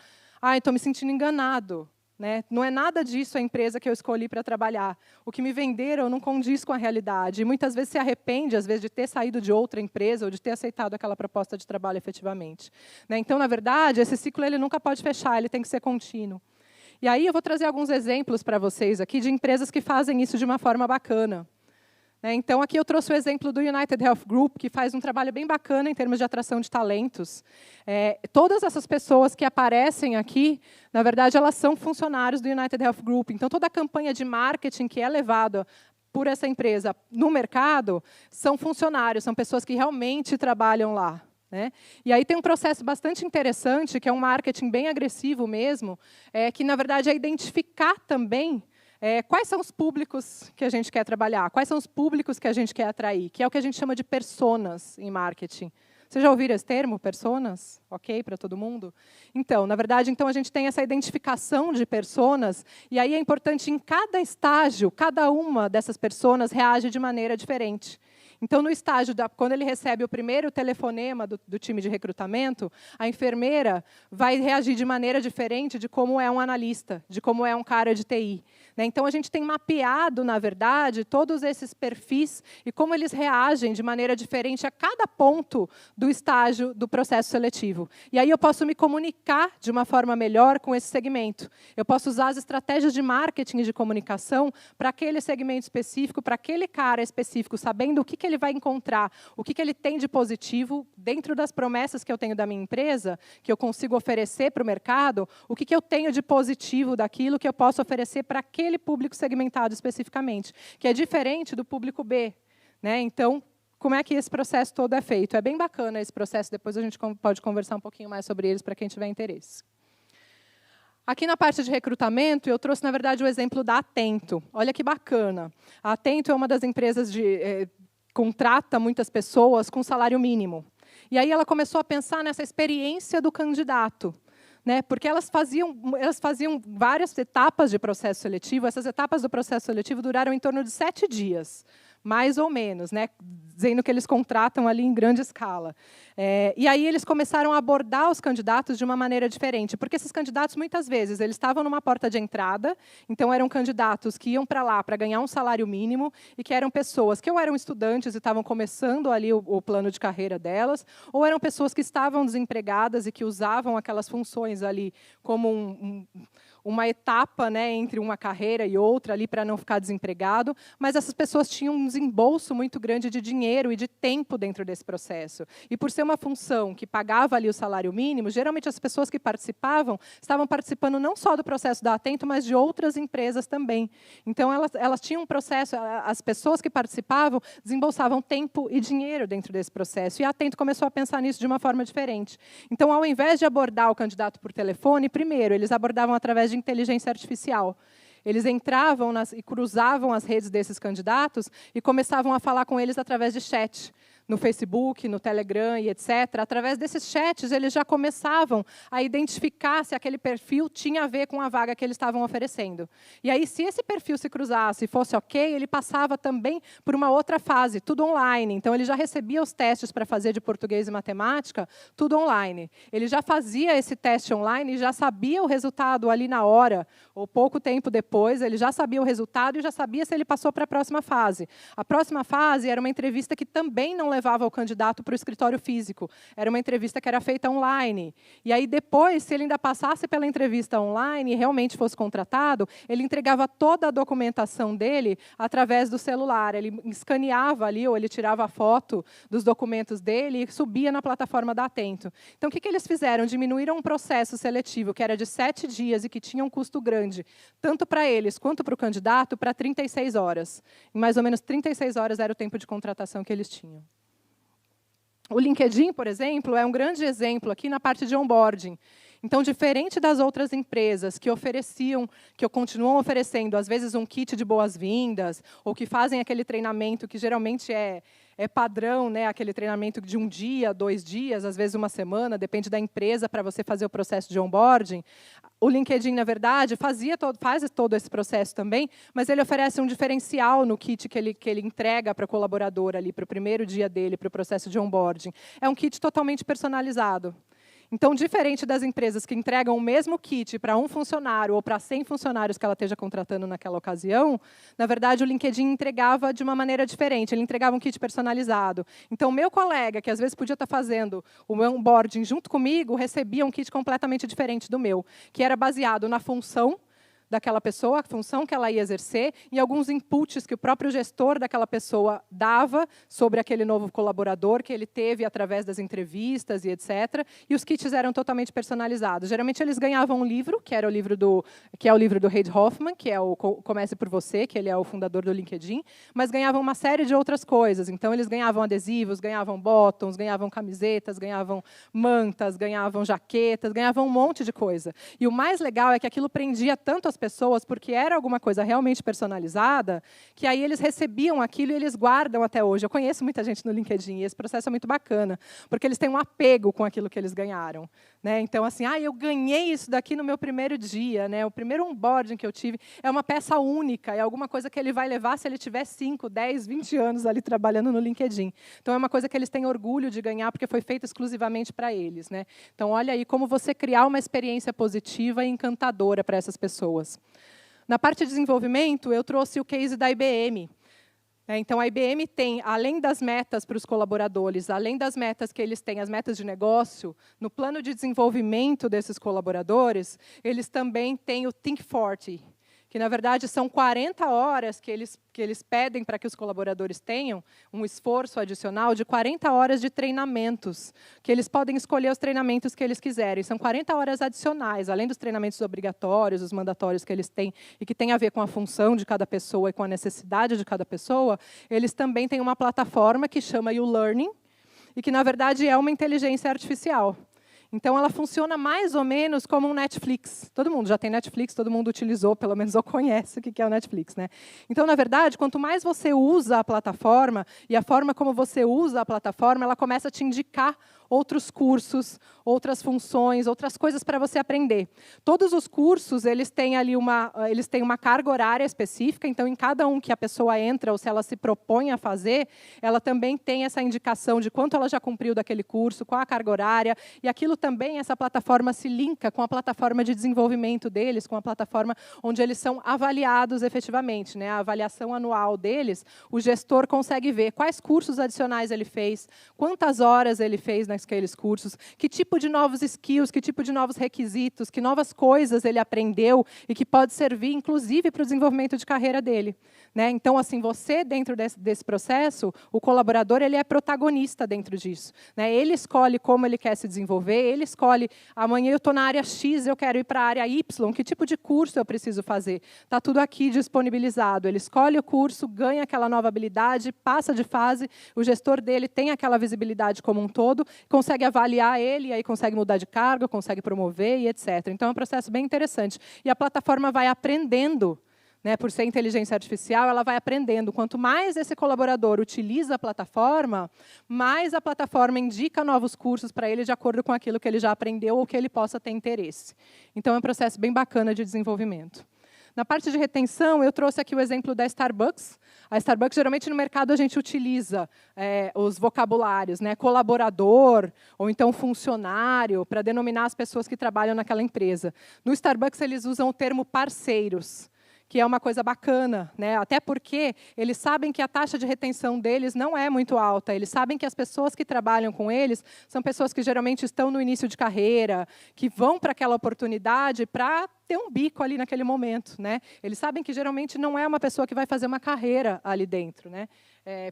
estou me sentindo enganado. Né? Não é nada disso a empresa que eu escolhi para trabalhar. O que me venderam não condiz com a realidade. E muitas vezes se arrepende, às vezes, de ter saído de outra empresa ou de ter aceitado aquela proposta de trabalho efetivamente. Né? Então, na verdade, esse ciclo ele nunca pode fechar, ele tem que ser contínuo. E aí eu vou trazer alguns exemplos para vocês aqui de empresas que fazem isso de uma forma bacana. Então, aqui eu trouxe o exemplo do United Health Group, que faz um trabalho bem bacana em termos de atração de talentos. Todas essas pessoas que aparecem aqui, na verdade, elas são funcionários do United Health Group. Então, toda a campanha de marketing que é levada por essa empresa no mercado são funcionários, são pessoas que realmente trabalham lá. Né? E aí tem um processo bastante interessante, que é um marketing bem agressivo mesmo, que, na verdade, é identificar também quais são os públicos que a gente quer trabalhar, quais são os públicos que a gente quer atrair, que é o que a gente chama de personas em marketing. Vocês já ouviram esse termo, personas? Ok, para todo mundo? Então, na verdade, a gente tem essa identificação de personas, e aí é importante, em cada estágio, cada uma dessas personas reage de maneira diferente. Então, no estágio, quando ele recebe o primeiro telefonema do time de recrutamento, a enfermeira vai reagir de maneira diferente de como é um analista, de como é um cara de TI. né? Então, a gente tem mapeado, na verdade, todos esses perfis e como eles reagem de maneira diferente a cada ponto do estágio do processo seletivo. E aí eu posso me comunicar de uma forma melhor com esse segmento. Eu posso usar as estratégias de marketing e de comunicação para aquele segmento específico, para aquele cara específico, sabendo o que ele vai encontrar, o que ele tem de positivo dentro das promessas que eu tenho da minha empresa, que eu consigo oferecer para o mercado, o que eu tenho de positivo daquilo que eu posso oferecer para aquele público segmentado especificamente, que é diferente do público B, né? Então, como é que esse processo todo é feito? É bem bacana esse processo, depois a gente pode conversar um pouquinho mais sobre eles para quem tiver interesse. Aqui na parte de recrutamento, eu trouxe, na verdade, o exemplo da Atento. Olha que bacana. A Atento é uma das empresas que contrata muitas pessoas com salário mínimo. E aí ela começou a pensar nessa experiência do candidato, né? Porque elas faziam várias etapas de processo seletivo. Essas etapas do processo seletivo duraram em torno de 7 dias, mais ou menos, né? Dizendo que eles contratam ali em grande escala. E aí eles começaram a abordar os candidatos de uma maneira diferente, porque esses candidatos, muitas vezes, eles estavam numa porta de entrada, então eram candidatos que iam para lá para ganhar um salário mínimo e que eram pessoas que ou eram estudantes e estavam começando ali o plano de carreira delas, ou eram pessoas que estavam desempregadas e que usavam aquelas funções ali como uma etapa, né, entre uma carreira e outra ali para não ficar desempregado, mas essas pessoas tinham um desembolso muito grande de dinheiro e de tempo dentro desse processo. E por ser uma função que pagava ali o salário mínimo, geralmente as pessoas que participavam estavam participando não só do processo da Atento, mas de outras empresas também. Então elas tinham um processo, as pessoas que participavam desembolsavam tempo e dinheiro dentro desse processo. E a Atento começou a pensar nisso de uma forma diferente. Então, ao invés de abordar o candidato por telefone, primeiro, eles abordavam através de inteligência artificial. Eles entravam e cruzavam as redes desses candidatos e começavam a falar com eles através de chat, no Facebook, no Telegram e etc. Através desses chats, eles já começavam a identificar se aquele perfil tinha a ver com a vaga que eles estavam oferecendo. E aí, se esse perfil se cruzasse e fosse ok, ele passava também por uma outra fase, tudo online. Então, ele já recebia os testes para fazer de português e matemática, tudo online. Ele já fazia esse teste online e já sabia o resultado ali na hora, ou pouco tempo depois, ele já sabia o resultado e já sabia se ele passou para a próxima fase. A próxima fase era uma entrevista que também não levava o candidato para o escritório físico. Era uma entrevista que era feita online. E aí, depois, se ele ainda passasse pela entrevista online e realmente fosse contratado, ele entregava toda a documentação dele através do celular. Ele escaneava ali, ou ele tirava a foto dos documentos dele e subia na plataforma da Atento. Então, o que eles fizeram? Diminuíram um processo seletivo que era de 7 dias e que tinha um custo grande, tanto para eles quanto para o candidato, para 36 horas. Em mais ou menos 36 horas era o tempo de contratação que eles tinham. O LinkedIn, por exemplo, é um grande exemplo aqui na parte de onboarding. Então, diferente das outras empresas que ofereciam, que continuam oferecendo, às vezes, um kit de boas-vindas, ou que fazem aquele treinamento que geralmente é padrão, né, aquele treinamento de 1 dia, 2 dias, às vezes 1 semana, depende da empresa para você fazer o processo de onboarding. O LinkedIn, na verdade, faz todo esse processo também, mas ele oferece um diferencial no kit que ele entrega para o colaborador ali, para o primeiro dia dele, para o processo de onboarding. É um kit totalmente personalizado. Então, diferente das empresas que entregam o mesmo kit para um funcionário ou para 100 funcionários que ela esteja contratando naquela ocasião, na verdade, o LinkedIn entregava de uma maneira diferente. Ele entregava um kit personalizado. Então, o meu colega, que às vezes podia estar fazendo o meu onboarding junto comigo, recebia um kit completamente diferente do meu, que era baseado na função daquela pessoa, a função que ela ia exercer, e alguns inputs que o próprio gestor daquela pessoa dava sobre aquele novo colaborador que ele teve através das entrevistas e etc. E os kits eram totalmente personalizados. Geralmente eles ganhavam um livro, que é o livro do Reid Hoffman, que é o Comece por Você, que ele é o fundador do LinkedIn, mas ganhavam uma série de outras coisas. Então eles ganhavam adesivos, ganhavam bottoms, ganhavam camisetas, ganhavam mantas, ganhavam jaquetas, ganhavam um monte de coisa. E o mais legal é que aquilo prendia tanto as pessoas, porque era alguma coisa realmente personalizada, que aí eles recebiam aquilo e eles guardam até hoje. Eu conheço muita gente no LinkedIn, e esse processo é muito bacana, porque eles têm um apego com aquilo que eles ganharam, né? Então, assim, eu ganhei isso daqui no meu primeiro dia, né? O primeiro onboarding que eu tive é uma peça única, é alguma coisa que ele vai levar se ele tiver 5, 10, 20 anos ali trabalhando no LinkedIn. Então, é uma coisa que eles têm orgulho de ganhar, porque foi feito exclusivamente para eles, né? Então, olha aí como você criar uma experiência positiva e encantadora para essas pessoas. Na parte de desenvolvimento, eu trouxe o case da IBM. Então, a IBM tem, além das metas para os colaboradores, além das metas que eles têm, as metas de negócio, no plano de desenvolvimento desses colaboradores, eles também têm o Think 40, que, na verdade, são 40 horas que eles pedem para que os colaboradores tenham, um esforço adicional de 40 horas de treinamentos, que eles podem escolher os treinamentos que eles quiserem. São 40 horas adicionais, além dos treinamentos obrigatórios, os mandatórios que eles têm, e que tem a ver com a função de cada pessoa e com a necessidade de cada pessoa, eles também têm uma plataforma que chama YouLearning, e que, na verdade, é uma inteligência artificial. Então, ela funciona mais ou menos como um Netflix. Todo mundo já tem Netflix, todo mundo utilizou, pelo menos, ou conhece o que é o Netflix, né? Então, na verdade, quanto mais você usa a plataforma, e a forma como você usa a plataforma, ela começa a te indicar outros cursos, outras funções, outras coisas para você aprender. Todos os cursos, eles têm ali uma carga horária específica, então, em cada um que a pessoa entra, ou se ela se propõe a fazer, ela também tem essa indicação de quanto ela já cumpriu daquele curso, qual a carga horária, e aquilo também, essa plataforma se linka com a plataforma de desenvolvimento deles, com a plataforma onde eles são avaliados efetivamente, né? A avaliação anual deles, o gestor consegue ver quais cursos adicionais ele fez, quantas horas ele fez naqueles cursos, que tipo de novos skills, que tipo de novos requisitos, que novas coisas ele aprendeu e que pode servir, inclusive, para o desenvolvimento de carreira dele. Né? Então, assim, você, dentro desse processo, o colaborador ele é protagonista dentro disso. Né? Ele escolhe como ele quer se desenvolver, ele escolhe, amanhã eu estou na área X, eu quero ir para a área Y, que tipo de curso eu preciso fazer? Está tudo aqui disponibilizado. Ele escolhe o curso, ganha aquela nova habilidade, passa de fase, o gestor dele tem aquela visibilidade como um todo, consegue avaliar ele, e aí consegue mudar de cargo, consegue promover e etc. Então, é um processo bem interessante. E a plataforma vai aprendendo, né, por ser inteligência artificial, ela vai aprendendo. Quanto mais esse colaborador utiliza a plataforma, mais a plataforma indica novos cursos para ele de acordo com aquilo que ele já aprendeu ou que ele possa ter interesse. Então, é um processo bem bacana de desenvolvimento. Na parte de retenção, eu trouxe aqui o exemplo da Starbucks. A Starbucks, geralmente, no mercado, a gente utiliza os vocabulários, né, colaborador, ou então funcionário, para denominar as pessoas que trabalham naquela empresa. No Starbucks, eles usam o termo parceiros, que é uma coisa bacana, né? Até porque eles sabem que a taxa de retenção deles não é muito alta. Eles sabem que as pessoas que trabalham com eles são pessoas que geralmente estão no início de carreira, que vão para aquela oportunidade para ter um bico ali naquele momento, né? Eles sabem que geralmente não é uma pessoa que vai fazer uma carreira ali dentro, né?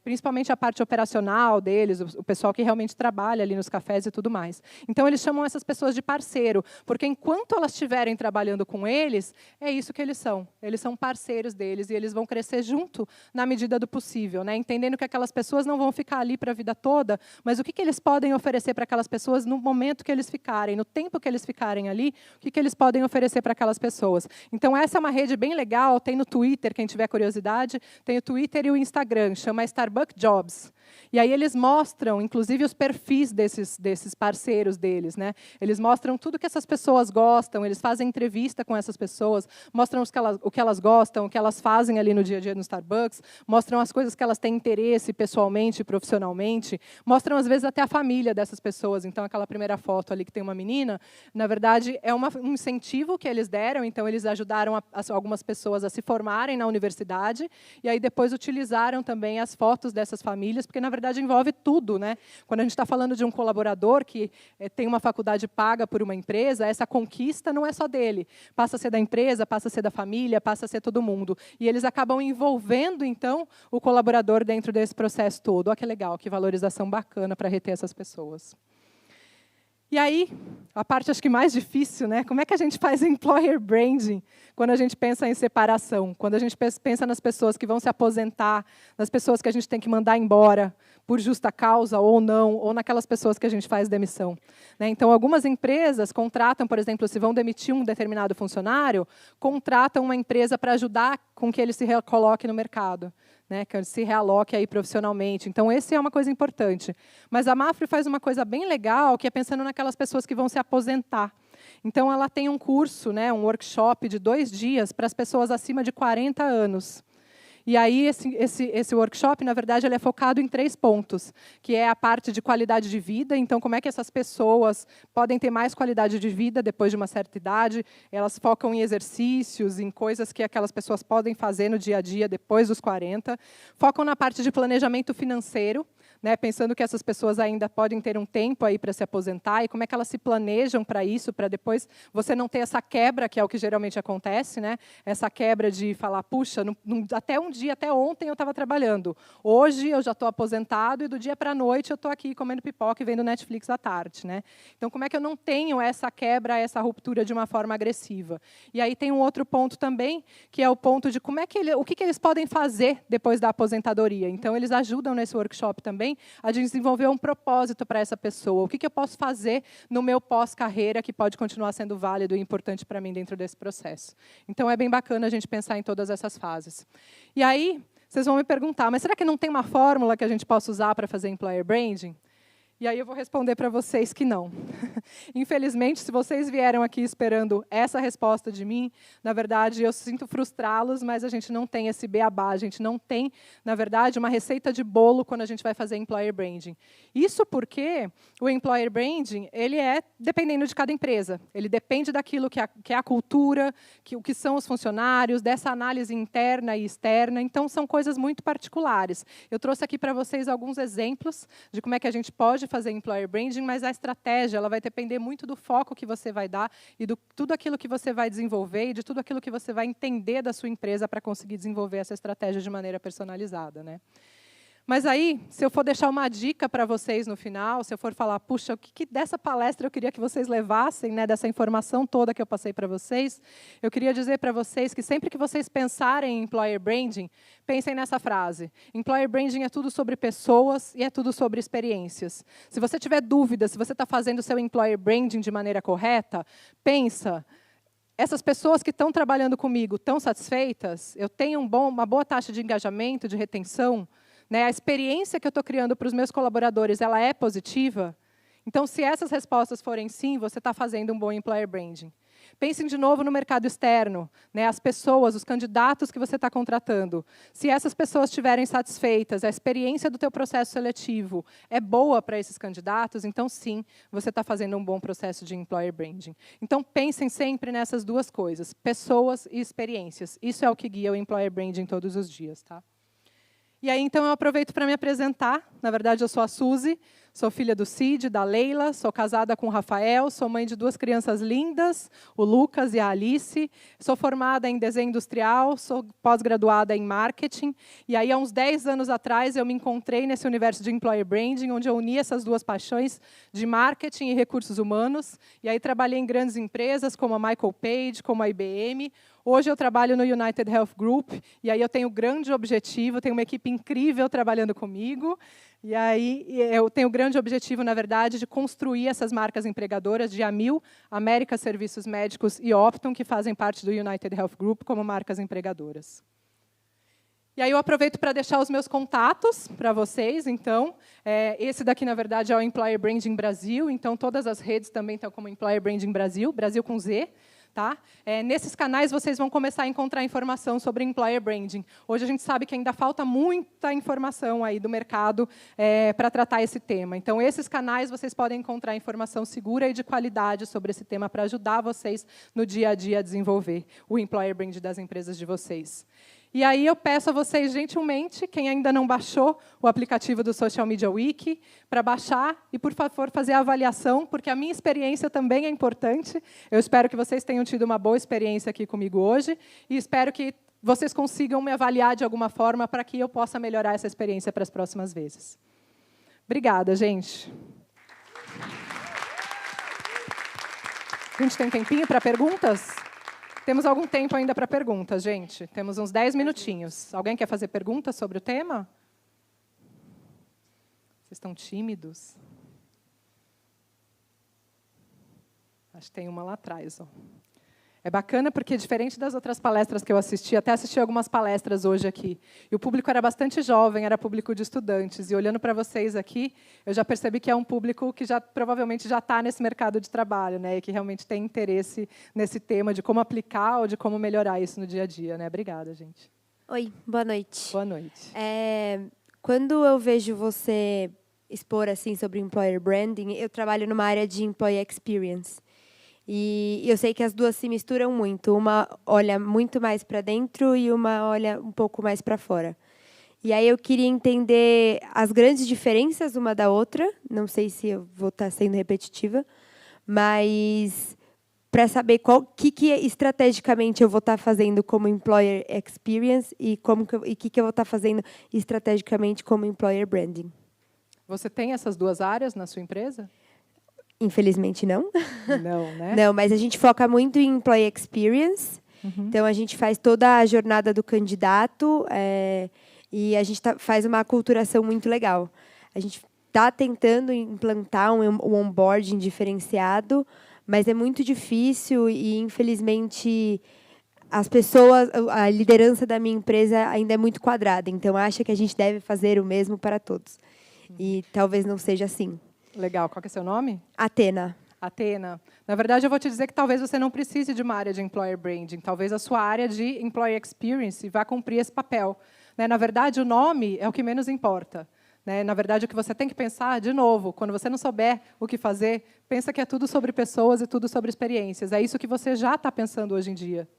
Principalmente a parte operacional deles, o pessoal que realmente trabalha ali nos cafés e tudo mais. Então, eles chamam essas pessoas de parceiro, porque enquanto elas estiverem trabalhando com eles, é isso que eles são. Eles são parceiros deles e eles vão crescer junto na medida do possível, né? Entendendo que aquelas pessoas não vão ficar ali para a vida toda, mas o que eles podem oferecer para aquelas pessoas no momento que eles ficarem, no tempo que eles ficarem ali, o que eles podem oferecer para aquelas pessoas. Então, essa é uma rede bem legal, tem no Twitter, quem tiver curiosidade, tem o Twitter e o Instagram, chama Starbucks Jobs. E aí eles mostram, inclusive, os perfis desses parceiros deles, né? Eles mostram tudo que essas pessoas gostam, eles fazem entrevista com essas pessoas, mostram o que elas gostam, o que elas fazem ali no dia a dia no Starbucks, mostram as coisas que elas têm interesse pessoalmente, profissionalmente, mostram, às vezes, até a família dessas pessoas. Então, aquela primeira foto ali que tem uma menina, na verdade, é um incentivo que eles deram, então eles ajudaram algumas pessoas a se formarem na universidade, e aí depois utilizaram também as fotos dessas famílias, porque, na verdade, envolve tudo, né? Quando a gente está falando de um colaborador que tem uma faculdade paga por uma empresa, essa conquista não é só dele. Passa a ser da empresa, passa a ser da família, passa a ser todo mundo. E eles acabam envolvendo, então, o colaborador dentro desse processo todo. Olha que legal, que valorização bacana para reter essas pessoas. E aí, a parte acho que mais difícil, né? Como é que a gente faz employer branding quando a gente pensa em separação? Quando a gente pensa nas pessoas que vão se aposentar, nas pessoas que a gente tem que mandar embora por justa causa ou não, ou naqueas pessoas que a gente faz demissão. Né? Então, algumas empresas contratam, por exemplo, se vão demitir um determinado funcionário, contratam uma empresa para ajudar com que ele se recoloque no mercado. Né, que se realoque aí profissionalmente. Então, essa é uma coisa importante. Mas a Mafre faz uma coisa bem legal, que é pensando naquelas pessoas que vão se aposentar. Então, ela tem um curso, né, um workshop de 2 dias para as pessoas acima de 40 anos. E aí, esse workshop, na verdade, ele é focado em 3 pontos, que é a parte de qualidade de vida. Então, como é que essas pessoas podem ter mais qualidade de vida depois de uma certa idade? Elas focam em exercícios, em coisas que aquelas pessoas podem fazer no dia a dia depois dos 40. Focam na parte de planejamento financeiro, né, pensando que essas pessoas ainda podem ter um tempo aí para se aposentar, e como é que elas se planejam para isso, para depois você não ter essa quebra, que é o que geralmente acontece, né? Essa quebra de falar, puxa, até um dia, até ontem eu estava trabalhando, hoje eu já estou aposentado e do dia para a noite eu estou aqui comendo pipoca e vendo Netflix à tarde, né? Então, como é que eu não tenho essa quebra, essa ruptura de uma forma agressiva? E aí tem um outro ponto também, que é o ponto de como é que o que eles podem fazer depois da aposentadoria. Então, eles ajudam nesse workshop também a desenvolver um propósito para essa pessoa. O que eu posso fazer no meu pós-carreira que pode continuar sendo válido e importante para mim dentro desse processo. Então, é bem bacana a gente pensar em todas essas fases. E aí, vocês vão me perguntar, mas será que não tem uma fórmula que a gente possa usar para fazer employer branding? E aí eu vou responder para vocês que não. Infelizmente, se vocês vieram aqui esperando essa resposta de mim, na verdade, eu sinto frustrá-los, mas a gente não tem esse beabá, a gente não tem, na verdade, uma receita de bolo quando a gente vai fazer employer branding. Isso porque o employer branding, ele é dependendo de cada empresa. Ele depende daquilo que é a cultura, o que são os funcionários, dessa análise interna e externa. Então, são coisas muito particulares. Eu trouxe aqui para vocês alguns exemplos de como é que a gente pode fazer employer branding, mas a estratégia ela vai depender muito do foco que você vai dar e de tudo aquilo que você vai desenvolver e de tudo aquilo que você vai entender da sua empresa para conseguir desenvolver essa estratégia de maneira personalizada, né? Mas aí, se eu for deixar uma dica para vocês no final, se eu for falar, puxa, o que dessa palestra eu queria que vocês levassem, né, dessa informação toda que eu passei para vocês, eu queria dizer para vocês que sempre que vocês pensarem em employer branding, pensem nessa frase. Employer branding é tudo sobre pessoas e é tudo sobre experiências. Se você tiver dúvida se você está fazendo o seu employer branding de maneira correta, pensa, essas pessoas que estão trabalhando comigo estão satisfeitas? Eu tenho uma boa taxa de engajamento, de retenção? Né, a experiência que eu estou criando para os meus colaboradores, ela é positiva? Então, se essas respostas forem sim, você está fazendo um bom employer branding. Pensem de novo no mercado externo, né, as pessoas, os candidatos que você está contratando. Se essas pessoas estiverem satisfeitas, a experiência do teu processo seletivo é boa para esses candidatos, então sim, você está fazendo um bom processo de employer branding. Então, pensem sempre nessas duas coisas, pessoas e experiências. Isso é o que guia o employer branding todos os dias, tá? E aí, então, eu aproveito para me apresentar. Na verdade, eu sou a Suzy, sou filha do Cid, da Leila, sou casada com o Rafael, sou mãe de 2 crianças lindas, o Lucas e a Alice. Sou formada em desenho industrial, sou pós-graduada em marketing. E aí, há uns 10 anos atrás, eu me encontrei nesse universo de employer branding, onde eu uni essas 2 paixões de marketing e recursos humanos. E aí, trabalhei em grandes empresas, como a Michael Page, como a IBM. Hoje eu trabalho no United Health Group, e aí eu tenho um grande objetivo, tenho uma equipe incrível trabalhando comigo, e aí eu tenho o grande objetivo, na verdade, de construir essas marcas empregadoras de Amil, América Serviços Médicos e Optum, que fazem parte do United Health Group como marcas empregadoras. E aí eu aproveito para deixar os meus contatos para vocês. Então, esse daqui, na verdade, é o Employer Branding Brasil, então todas as redes também estão como Employer Branding Brasil, Brasil com Z. Tá? Nesses canais, vocês vão começar a encontrar informação sobre employer branding. Hoje, a gente sabe que ainda falta muita informação aí do mercado para tratar esse tema. Então, esses canais, vocês podem encontrar informação segura e de qualidade sobre esse tema para ajudar vocês no dia a dia a desenvolver o employer branding das empresas de vocês. E aí eu peço a vocês, gentilmente, quem ainda não baixou o aplicativo do Social Media Week, para baixar e, por favor, fazer a avaliação, porque a minha experiência também é importante. Eu espero que vocês tenham tido uma boa experiência aqui comigo hoje e espero que vocês consigam me avaliar de alguma forma para que eu possa melhorar essa experiência para as próximas vezes. Obrigada, gente. A gente tem um tempinho para perguntas? Temos algum tempo ainda para perguntas, gente. Temos uns 10 minutinhos. Alguém quer fazer perguntas sobre o tema? Vocês estão tímidos? Acho que tem uma lá atrás. Ó. É bacana porque, diferente das outras palestras que eu assisti, até assisti algumas palestras hoje aqui, e o público era bastante jovem, era público de estudantes. E olhando para vocês aqui, eu já percebi que é um público que provavelmente já está nesse mercado de trabalho, né, e que realmente tem interesse nesse tema de como aplicar ou de como melhorar isso no dia a dia. Né? Obrigada, gente. Oi, boa noite. Boa noite. Quando eu vejo você expor assim sobre employer branding, eu trabalho numa área de employee experience. E eu sei que as duas se misturam muito. Uma olha muito mais para dentro e uma olha um pouco mais para fora. E aí eu queria entender as grandes diferenças uma da outra. Não sei se eu vou estar sendo repetitiva, mas para saber que estrategicamente eu vou estar fazendo como employer experience e que eu vou estar fazendo estrategicamente como employer branding. Você tem essas duas áreas na sua empresa? Infelizmente não. Não, né? Não, mas a gente foca muito em employee experience. Então a gente faz toda a jornada do candidato e a gente faz uma aculturação muito legal. A gente está tentando implantar um onboarding diferenciado, mas é muito difícil e, infelizmente, as pessoas, a liderança da minha empresa ainda é muito quadrada, então acha que a gente deve fazer o mesmo para todos. E talvez não seja assim. Legal. Qual que é seu nome? Atena. Atena. Na verdade, eu vou te dizer que talvez você não precise de uma área de employer branding. Talvez a sua área de employee experience vá cumprir esse papel. Na verdade, o nome é o que menos importa. Na verdade, o que você tem que pensar, de novo, quando você não souber o que fazer, pensa que é tudo sobre pessoas e tudo sobre experiências. É isso que você já está pensando hoje em dia.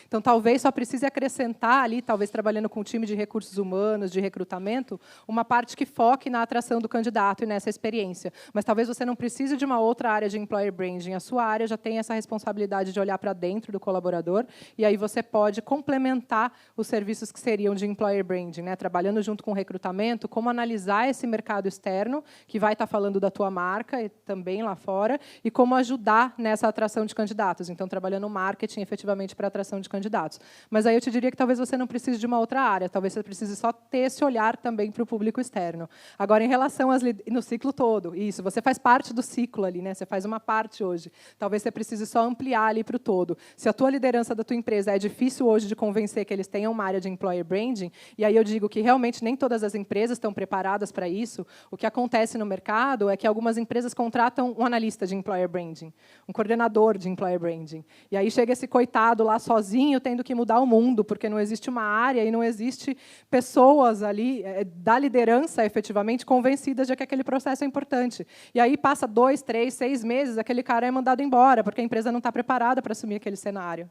Então, talvez só precise acrescentar ali, talvez trabalhando com um time de recursos humanos, de recrutamento, uma parte que foque na atração do candidato e nessa experiência. Mas talvez você não precise de uma outra área de employer branding. A sua área já tem essa responsabilidade de olhar para dentro do colaborador, e aí você pode complementar os serviços que seriam de employer branding, trabalhando junto com o recrutamento, como analisar esse mercado externo, que vai estar falando da tua marca e também lá fora, e como ajudar nessa atração de candidatos. Então, trabalhando marketing efetivamente para atração de candidatos. Mas aí eu te diria que talvez você não precise de uma outra área, talvez você precise só ter esse olhar também para o público externo. Agora, em relação no ciclo todo, isso, você faz parte do ciclo ali, você faz uma parte hoje. Talvez você precise só ampliar ali para o todo. Se a tua liderança da tua empresa é difícil hoje de convencer que eles tenham uma área de employer branding, e aí eu digo que realmente nem todas as empresas estão preparadas para isso, o que acontece no mercado é que algumas empresas contratam um analista de employer branding, um coordenador de employer branding. E aí chega esse coitado lá sozinho, tendo que mudar o mundo, porque não existe uma área e não existe pessoas ali da liderança, efetivamente, convencidas de que aquele processo é importante. E aí passa 2, 3, 6 meses, aquele cara é mandado embora, porque a empresa não está preparada para assumir aquele cenário.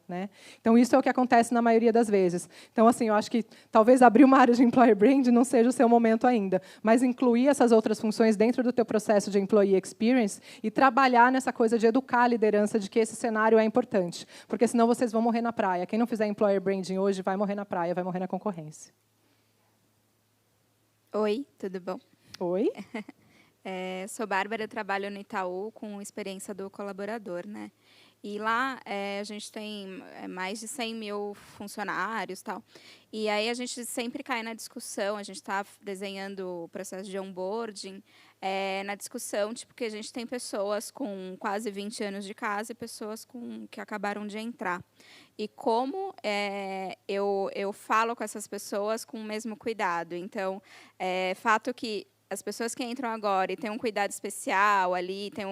Então, isso é o que acontece na maioria das vezes. Então, assim, eu acho que talvez abrir uma área de employer branding não seja o seu momento ainda, mas incluir essas outras funções dentro do teu processo de employee experience e trabalhar nessa coisa de educar a liderança de que esse cenário é importante, porque senão vocês vão morrer na praia. Quem não fizer employer branding hoje vai morrer na praia, vai morrer na concorrência. Oi, tudo bom? Oi. Sou Bárbara, trabalho no Itaú com experiência do colaborador, E lá a gente tem mais de 100 mil funcionários, tal. E aí a gente sempre cai na discussão, a gente está desenhando o processo de onboarding, na discussão, tipo, que a gente tem pessoas com quase 20 anos de casa e pessoas que acabaram de entrar. E como eu falo com essas pessoas com o mesmo cuidado. Então, fato que as pessoas que entram agora e têm um cuidado especial ali, tem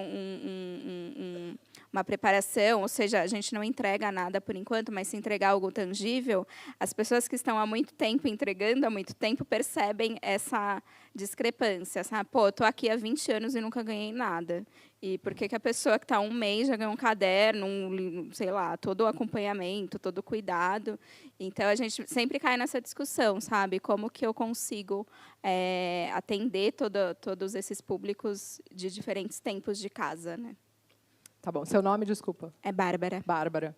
uma preparação, ou seja, a gente não entrega nada por enquanto, mas se entregar algo tangível, as pessoas que estão há muito tempo entregando há muito tempo percebem essa discrepância. Sabe? Pô, eu estou aqui há 20 anos e nunca ganhei nada. E por que a pessoa que está há um mês já ganhou um caderno, sei lá, todo o acompanhamento, todo o cuidado? Então, a gente sempre cai nessa discussão, sabe? Como que eu consigo atender todos esses públicos de diferentes tempos de casa, Tá bom. Seu nome, desculpa? É Bárbara. Bárbara.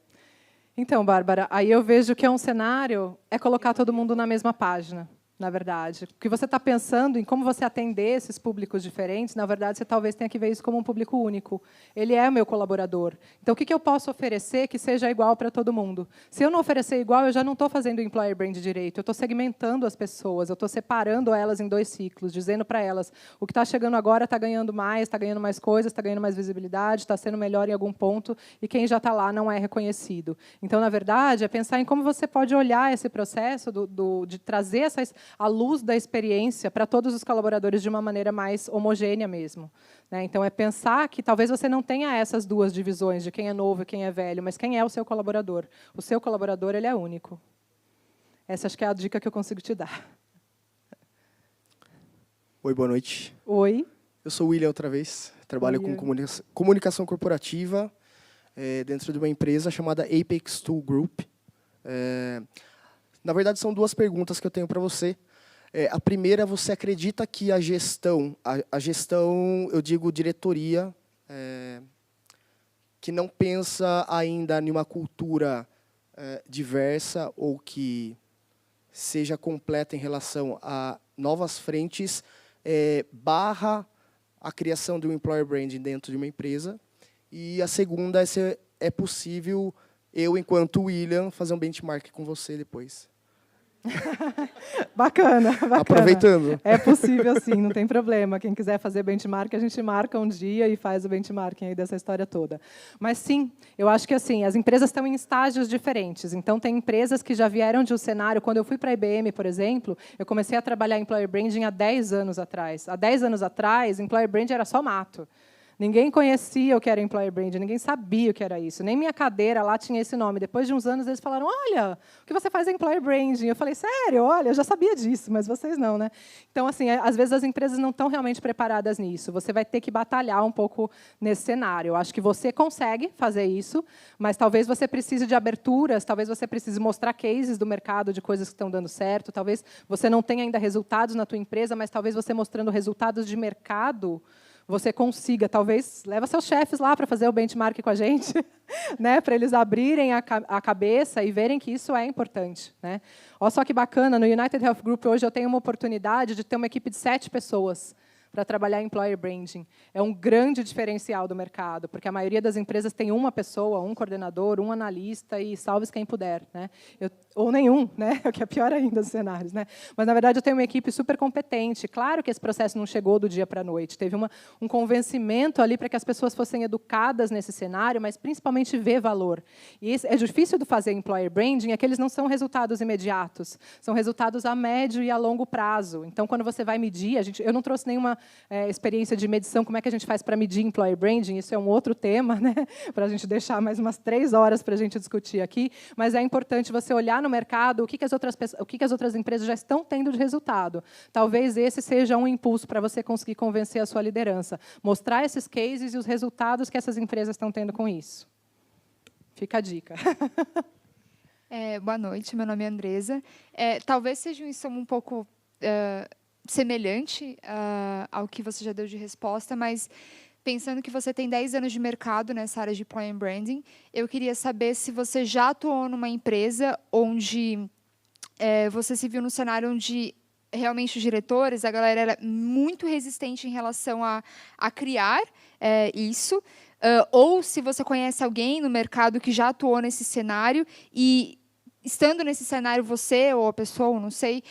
Então, Bárbara, aí eu vejo que é um cenário, colocar todo mundo na mesma página, na verdade. Porque você está pensando em como você atender esses públicos diferentes, na verdade, você talvez tenha que ver isso como um público único. Ele é o meu colaborador. Então, o que eu posso oferecer que seja igual para todo mundo? Se eu não oferecer igual, eu já não estou fazendo o employer brand direito. Eu estou segmentando as pessoas, eu estou separando elas em 2 ciclos, dizendo para elas o que está chegando agora está ganhando mais coisas, está ganhando mais visibilidade, está sendo melhor em algum ponto, e quem já está lá não é reconhecido. Então, na verdade, é pensar em como você pode olhar esse processo de trazer a luz da experiência para todos os colaboradores de uma maneira mais homogênea mesmo. Então, é pensar que talvez você não tenha essas 2 divisões de quem é novo e quem é velho, mas quem é o seu colaborador. O seu colaborador ele é único. Essa acho que é a dica que eu consigo te dar. Oi, boa noite. Oi. Eu sou o William outra vez. Trabalho com comunicação corporativa dentro de uma empresa chamada Apex Tool Group. Na verdade, são duas perguntas que eu tenho para você. A primeira, você acredita que a gestão, eu digo diretoria, que não pensa ainda em uma cultura diversa ou que seja completa em relação a novas frentes, barra a criação de um employer branding dentro de uma empresa. E a segunda é se é possível eu, enquanto William, fazer um benchmark com você depois. Bacana, bacana. Aproveitando. É possível, sim, não tem problema. Quem quiser fazer benchmark, a gente marca um dia e faz o benchmarking aí dessa história toda. Mas, sim, eu acho que assim, as empresas estão em estágios diferentes. Então, tem empresas que já vieram de um cenário... Quando eu fui para a IBM, por exemplo, eu comecei a trabalhar em Employer Branding há 10 anos atrás. Há 10 anos atrás, Employer Branding era só mato. Ninguém conhecia o que era Employer Branding, ninguém sabia o que era isso. Nem minha cadeira lá tinha esse nome. Depois de uns anos, eles falaram, olha, o que você faz é Employer Branding. Eu falei, sério? Olha, eu já sabia disso, mas vocês não, né? Então, assim, às vezes as empresas não estão realmente preparadas nisso. Você vai ter que batalhar um pouco nesse cenário. Eu acho que você consegue fazer isso, mas talvez você precise de aberturas, talvez você precise mostrar cases do mercado de coisas que estão dando certo, talvez você não tenha ainda resultados na tua empresa, mas talvez você mostrando resultados de mercado, você consiga, talvez, leva seus chefes lá para fazer o benchmark com a gente, né, para eles abrirem a cabeça e verem que isso é importante. Né? Olha só que bacana, no United Health Group, hoje eu tenho uma oportunidade de ter uma equipe de 7 pessoas para trabalhar em Employer Branding. É um grande diferencial do mercado, porque a maioria das empresas tem uma pessoa, um coordenador, um analista e salve-se quem puder. Né? Ou nenhum, né? O que é pior ainda dos cenários. Né? Mas, na verdade, eu tenho uma equipe super competente. Claro que esse processo não chegou do dia para a noite. Teve um convencimento ali para que as pessoas fossem educadas nesse cenário, mas, principalmente, ver valor. E é difícil de fazer Employer Branding, é que eles não são resultados imediatos. São resultados a médio e a longo prazo. Então, quando você vai medir... eu não trouxe nenhuma experiência de medição, como é que a gente faz para medir Employer Branding, isso é um outro tema, né? Para a gente deixar mais umas 3 horas para a gente discutir aqui, mas é importante você olhar no mercado o que as outras empresas já estão tendo de resultado. Talvez esse seja um impulso para você conseguir convencer a sua liderança, mostrar esses cases e os resultados que essas empresas estão tendo com isso. Fica a dica. Boa noite, meu nome é Andresa. Talvez seja um insumo um pouco semelhante ao que você já deu de resposta, mas pensando que você tem 10 anos de mercado nessa área de Employer Branding, eu queria saber se você já atuou numa empresa onde você se viu no cenário onde realmente os diretores, a galera era muito resistente em relação a criar isso, ou se você conhece alguém no mercado que já atuou nesse cenário e, estando nesse cenário, você ou a pessoa, não sei,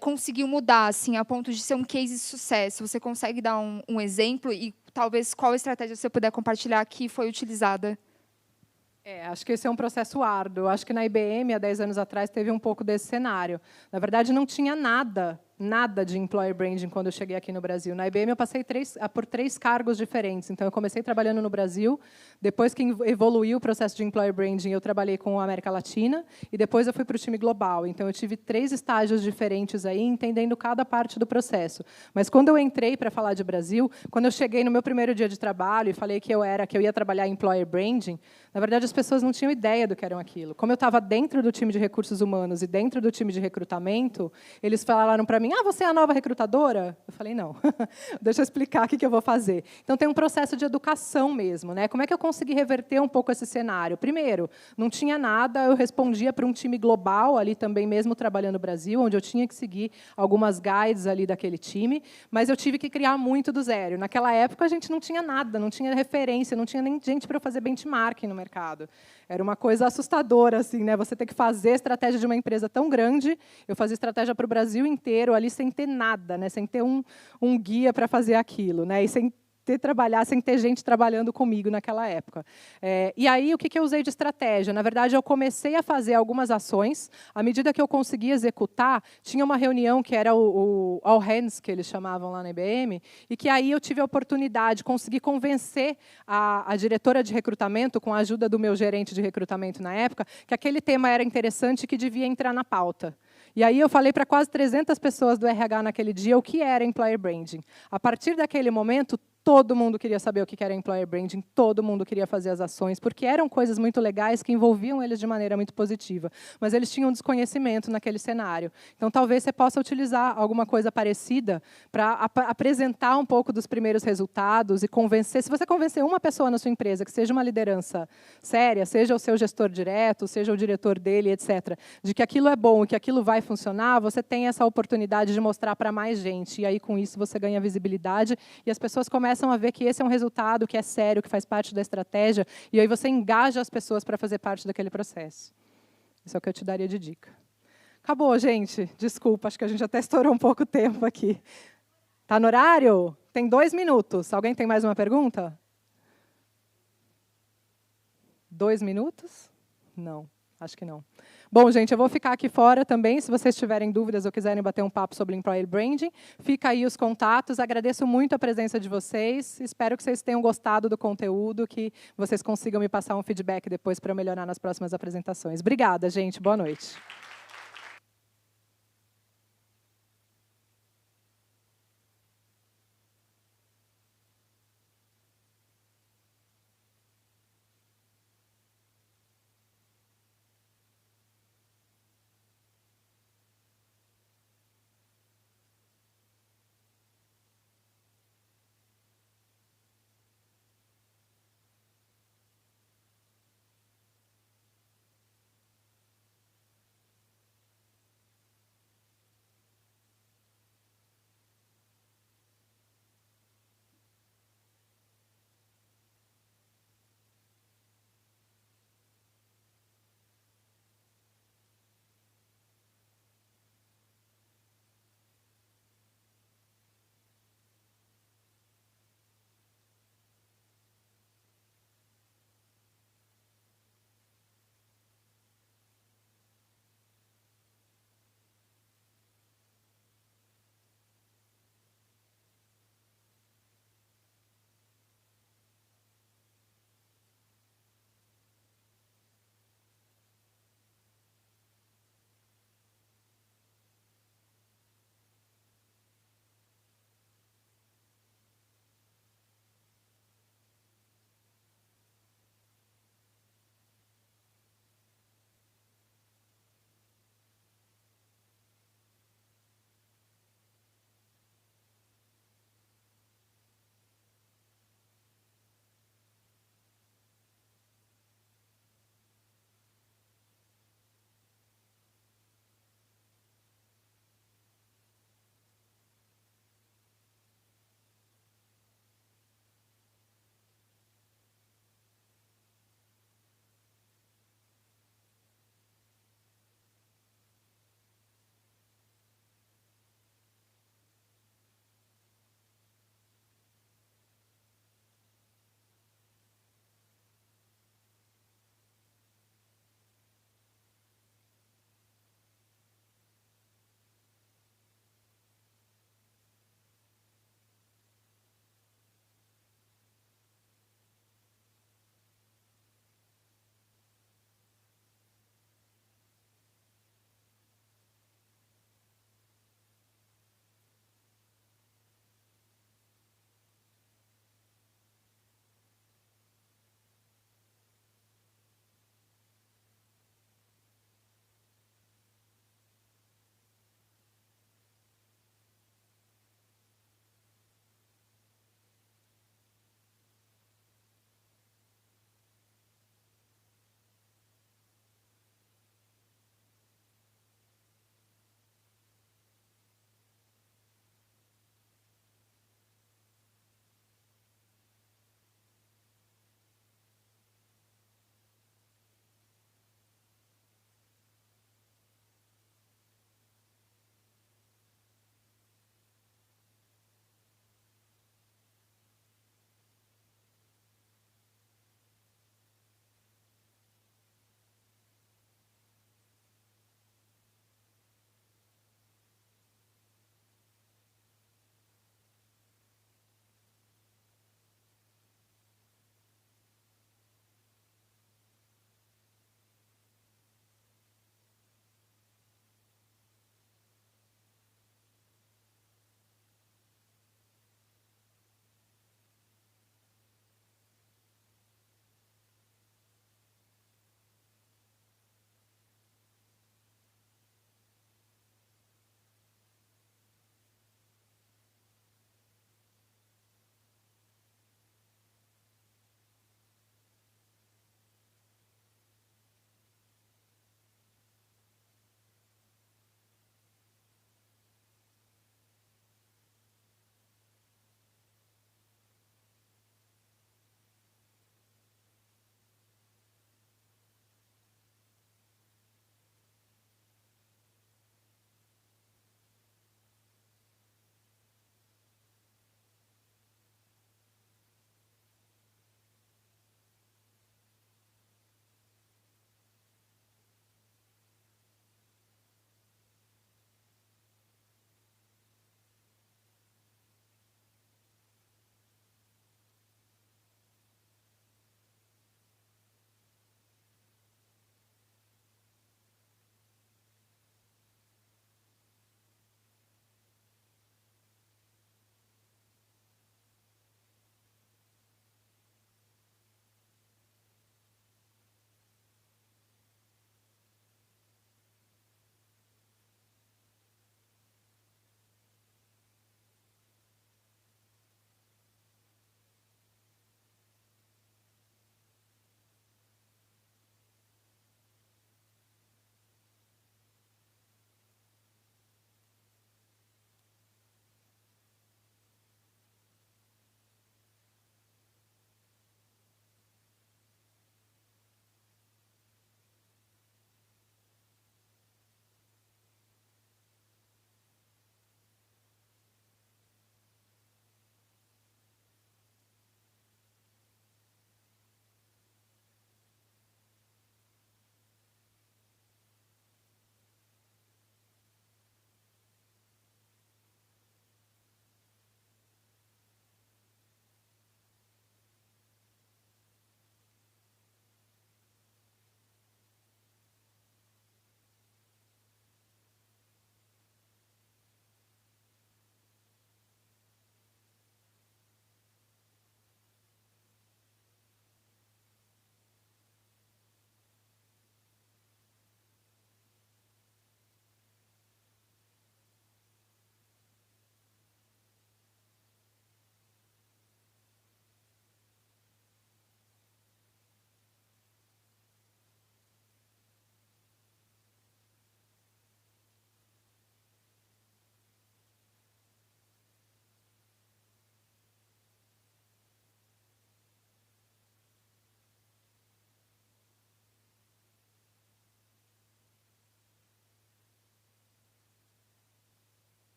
conseguiu mudar assim, a ponto de ser um case de sucesso. Você consegue dar um exemplo e talvez qual estratégia você puder compartilhar que foi utilizada? Acho que esse é um processo árduo. Acho que na IBM, há 10 anos atrás, teve um pouco desse cenário. Na verdade, não tinha nada de Employer Branding quando eu cheguei aqui no Brasil. Na IBM, eu passei por 3 cargos diferentes. Então, eu comecei trabalhando no Brasil, depois que evoluiu o processo de Employer Branding, eu trabalhei com a América Latina, e depois eu fui para o time global. Então, eu tive 3 estágios diferentes aí, entendendo cada parte do processo. Mas, quando eu entrei para falar de Brasil, quando eu cheguei no meu primeiro dia de trabalho e falei que eu ia trabalhar em Employer Branding, na verdade, as pessoas não tinham ideia do que era aquilo. Como eu estava dentro do time de recursos humanos e dentro do time de recrutamento, eles falaram para mim, você é a nova recrutadora? Eu falei, não, deixa eu explicar o que eu vou fazer. Então, tem um processo de educação mesmo. Né? Como é que eu consegui reverter um pouco esse cenário? Primeiro, não tinha nada, eu respondia para um time global, ali também mesmo trabalhando no Brasil, onde eu tinha que seguir algumas guides ali daquele time, mas eu tive que criar muito do zero. Naquela época, a gente não tinha nada, não tinha referência, não tinha nem gente para fazer benchmarking no mercado. Era uma coisa assustadora, assim, né? Você ter que fazer a estratégia de uma empresa tão grande. Eu fazia estratégia para o Brasil inteiro, ali sem ter nada, né? Sem ter um guia para fazer aquilo, né? E sem ter gente trabalhando comigo naquela época. E aí, o que eu usei de estratégia? Na verdade, eu comecei a fazer algumas ações. À medida que eu conseguia executar, tinha uma reunião que era o All Hands, que eles chamavam lá na IBM, e que aí eu tive a oportunidade, consegui convencer a diretora de recrutamento, com a ajuda do meu gerente de recrutamento na época, que aquele tema era interessante e que devia entrar na pauta. E aí eu falei para quase 300 pessoas do RH naquele dia o que era Employer Branding. A partir daquele momento, todo mundo queria saber o que era Employer Branding, todo mundo queria fazer as ações, porque eram coisas muito legais que envolviam eles de maneira muito positiva. Mas eles tinham desconhecimento naquele cenário. Então, talvez você possa utilizar alguma coisa parecida para apresentar um pouco dos primeiros resultados e convencer. Se você convencer uma pessoa na sua empresa, que seja uma liderança séria, seja o seu gestor direto, seja o diretor dele, etc., de que aquilo é bom e que aquilo vai funcionar, você tem essa oportunidade de mostrar para mais gente. E aí, com isso, você ganha visibilidade e as pessoas começam a ver que esse é um resultado que é sério, que faz parte da estratégia, e aí você engaja as pessoas para fazer parte daquele processo. Isso é o que eu te daria de dica. Acabou, gente. Desculpa, acho que a gente até estourou um pouco o tempo aqui. Está no horário? Tem 2 minutos. Alguém tem mais uma pergunta? 2 minutos? Não, acho que não. Bom, gente, eu vou ficar aqui fora também, se vocês tiverem dúvidas ou quiserem bater um papo sobre Employer Branding, fica aí os contatos. Agradeço muito a presença de vocês. Espero que vocês tenham gostado do conteúdo, que vocês consigam me passar um feedback depois para eu melhorar nas próximas apresentações. Obrigada, gente. Boa noite.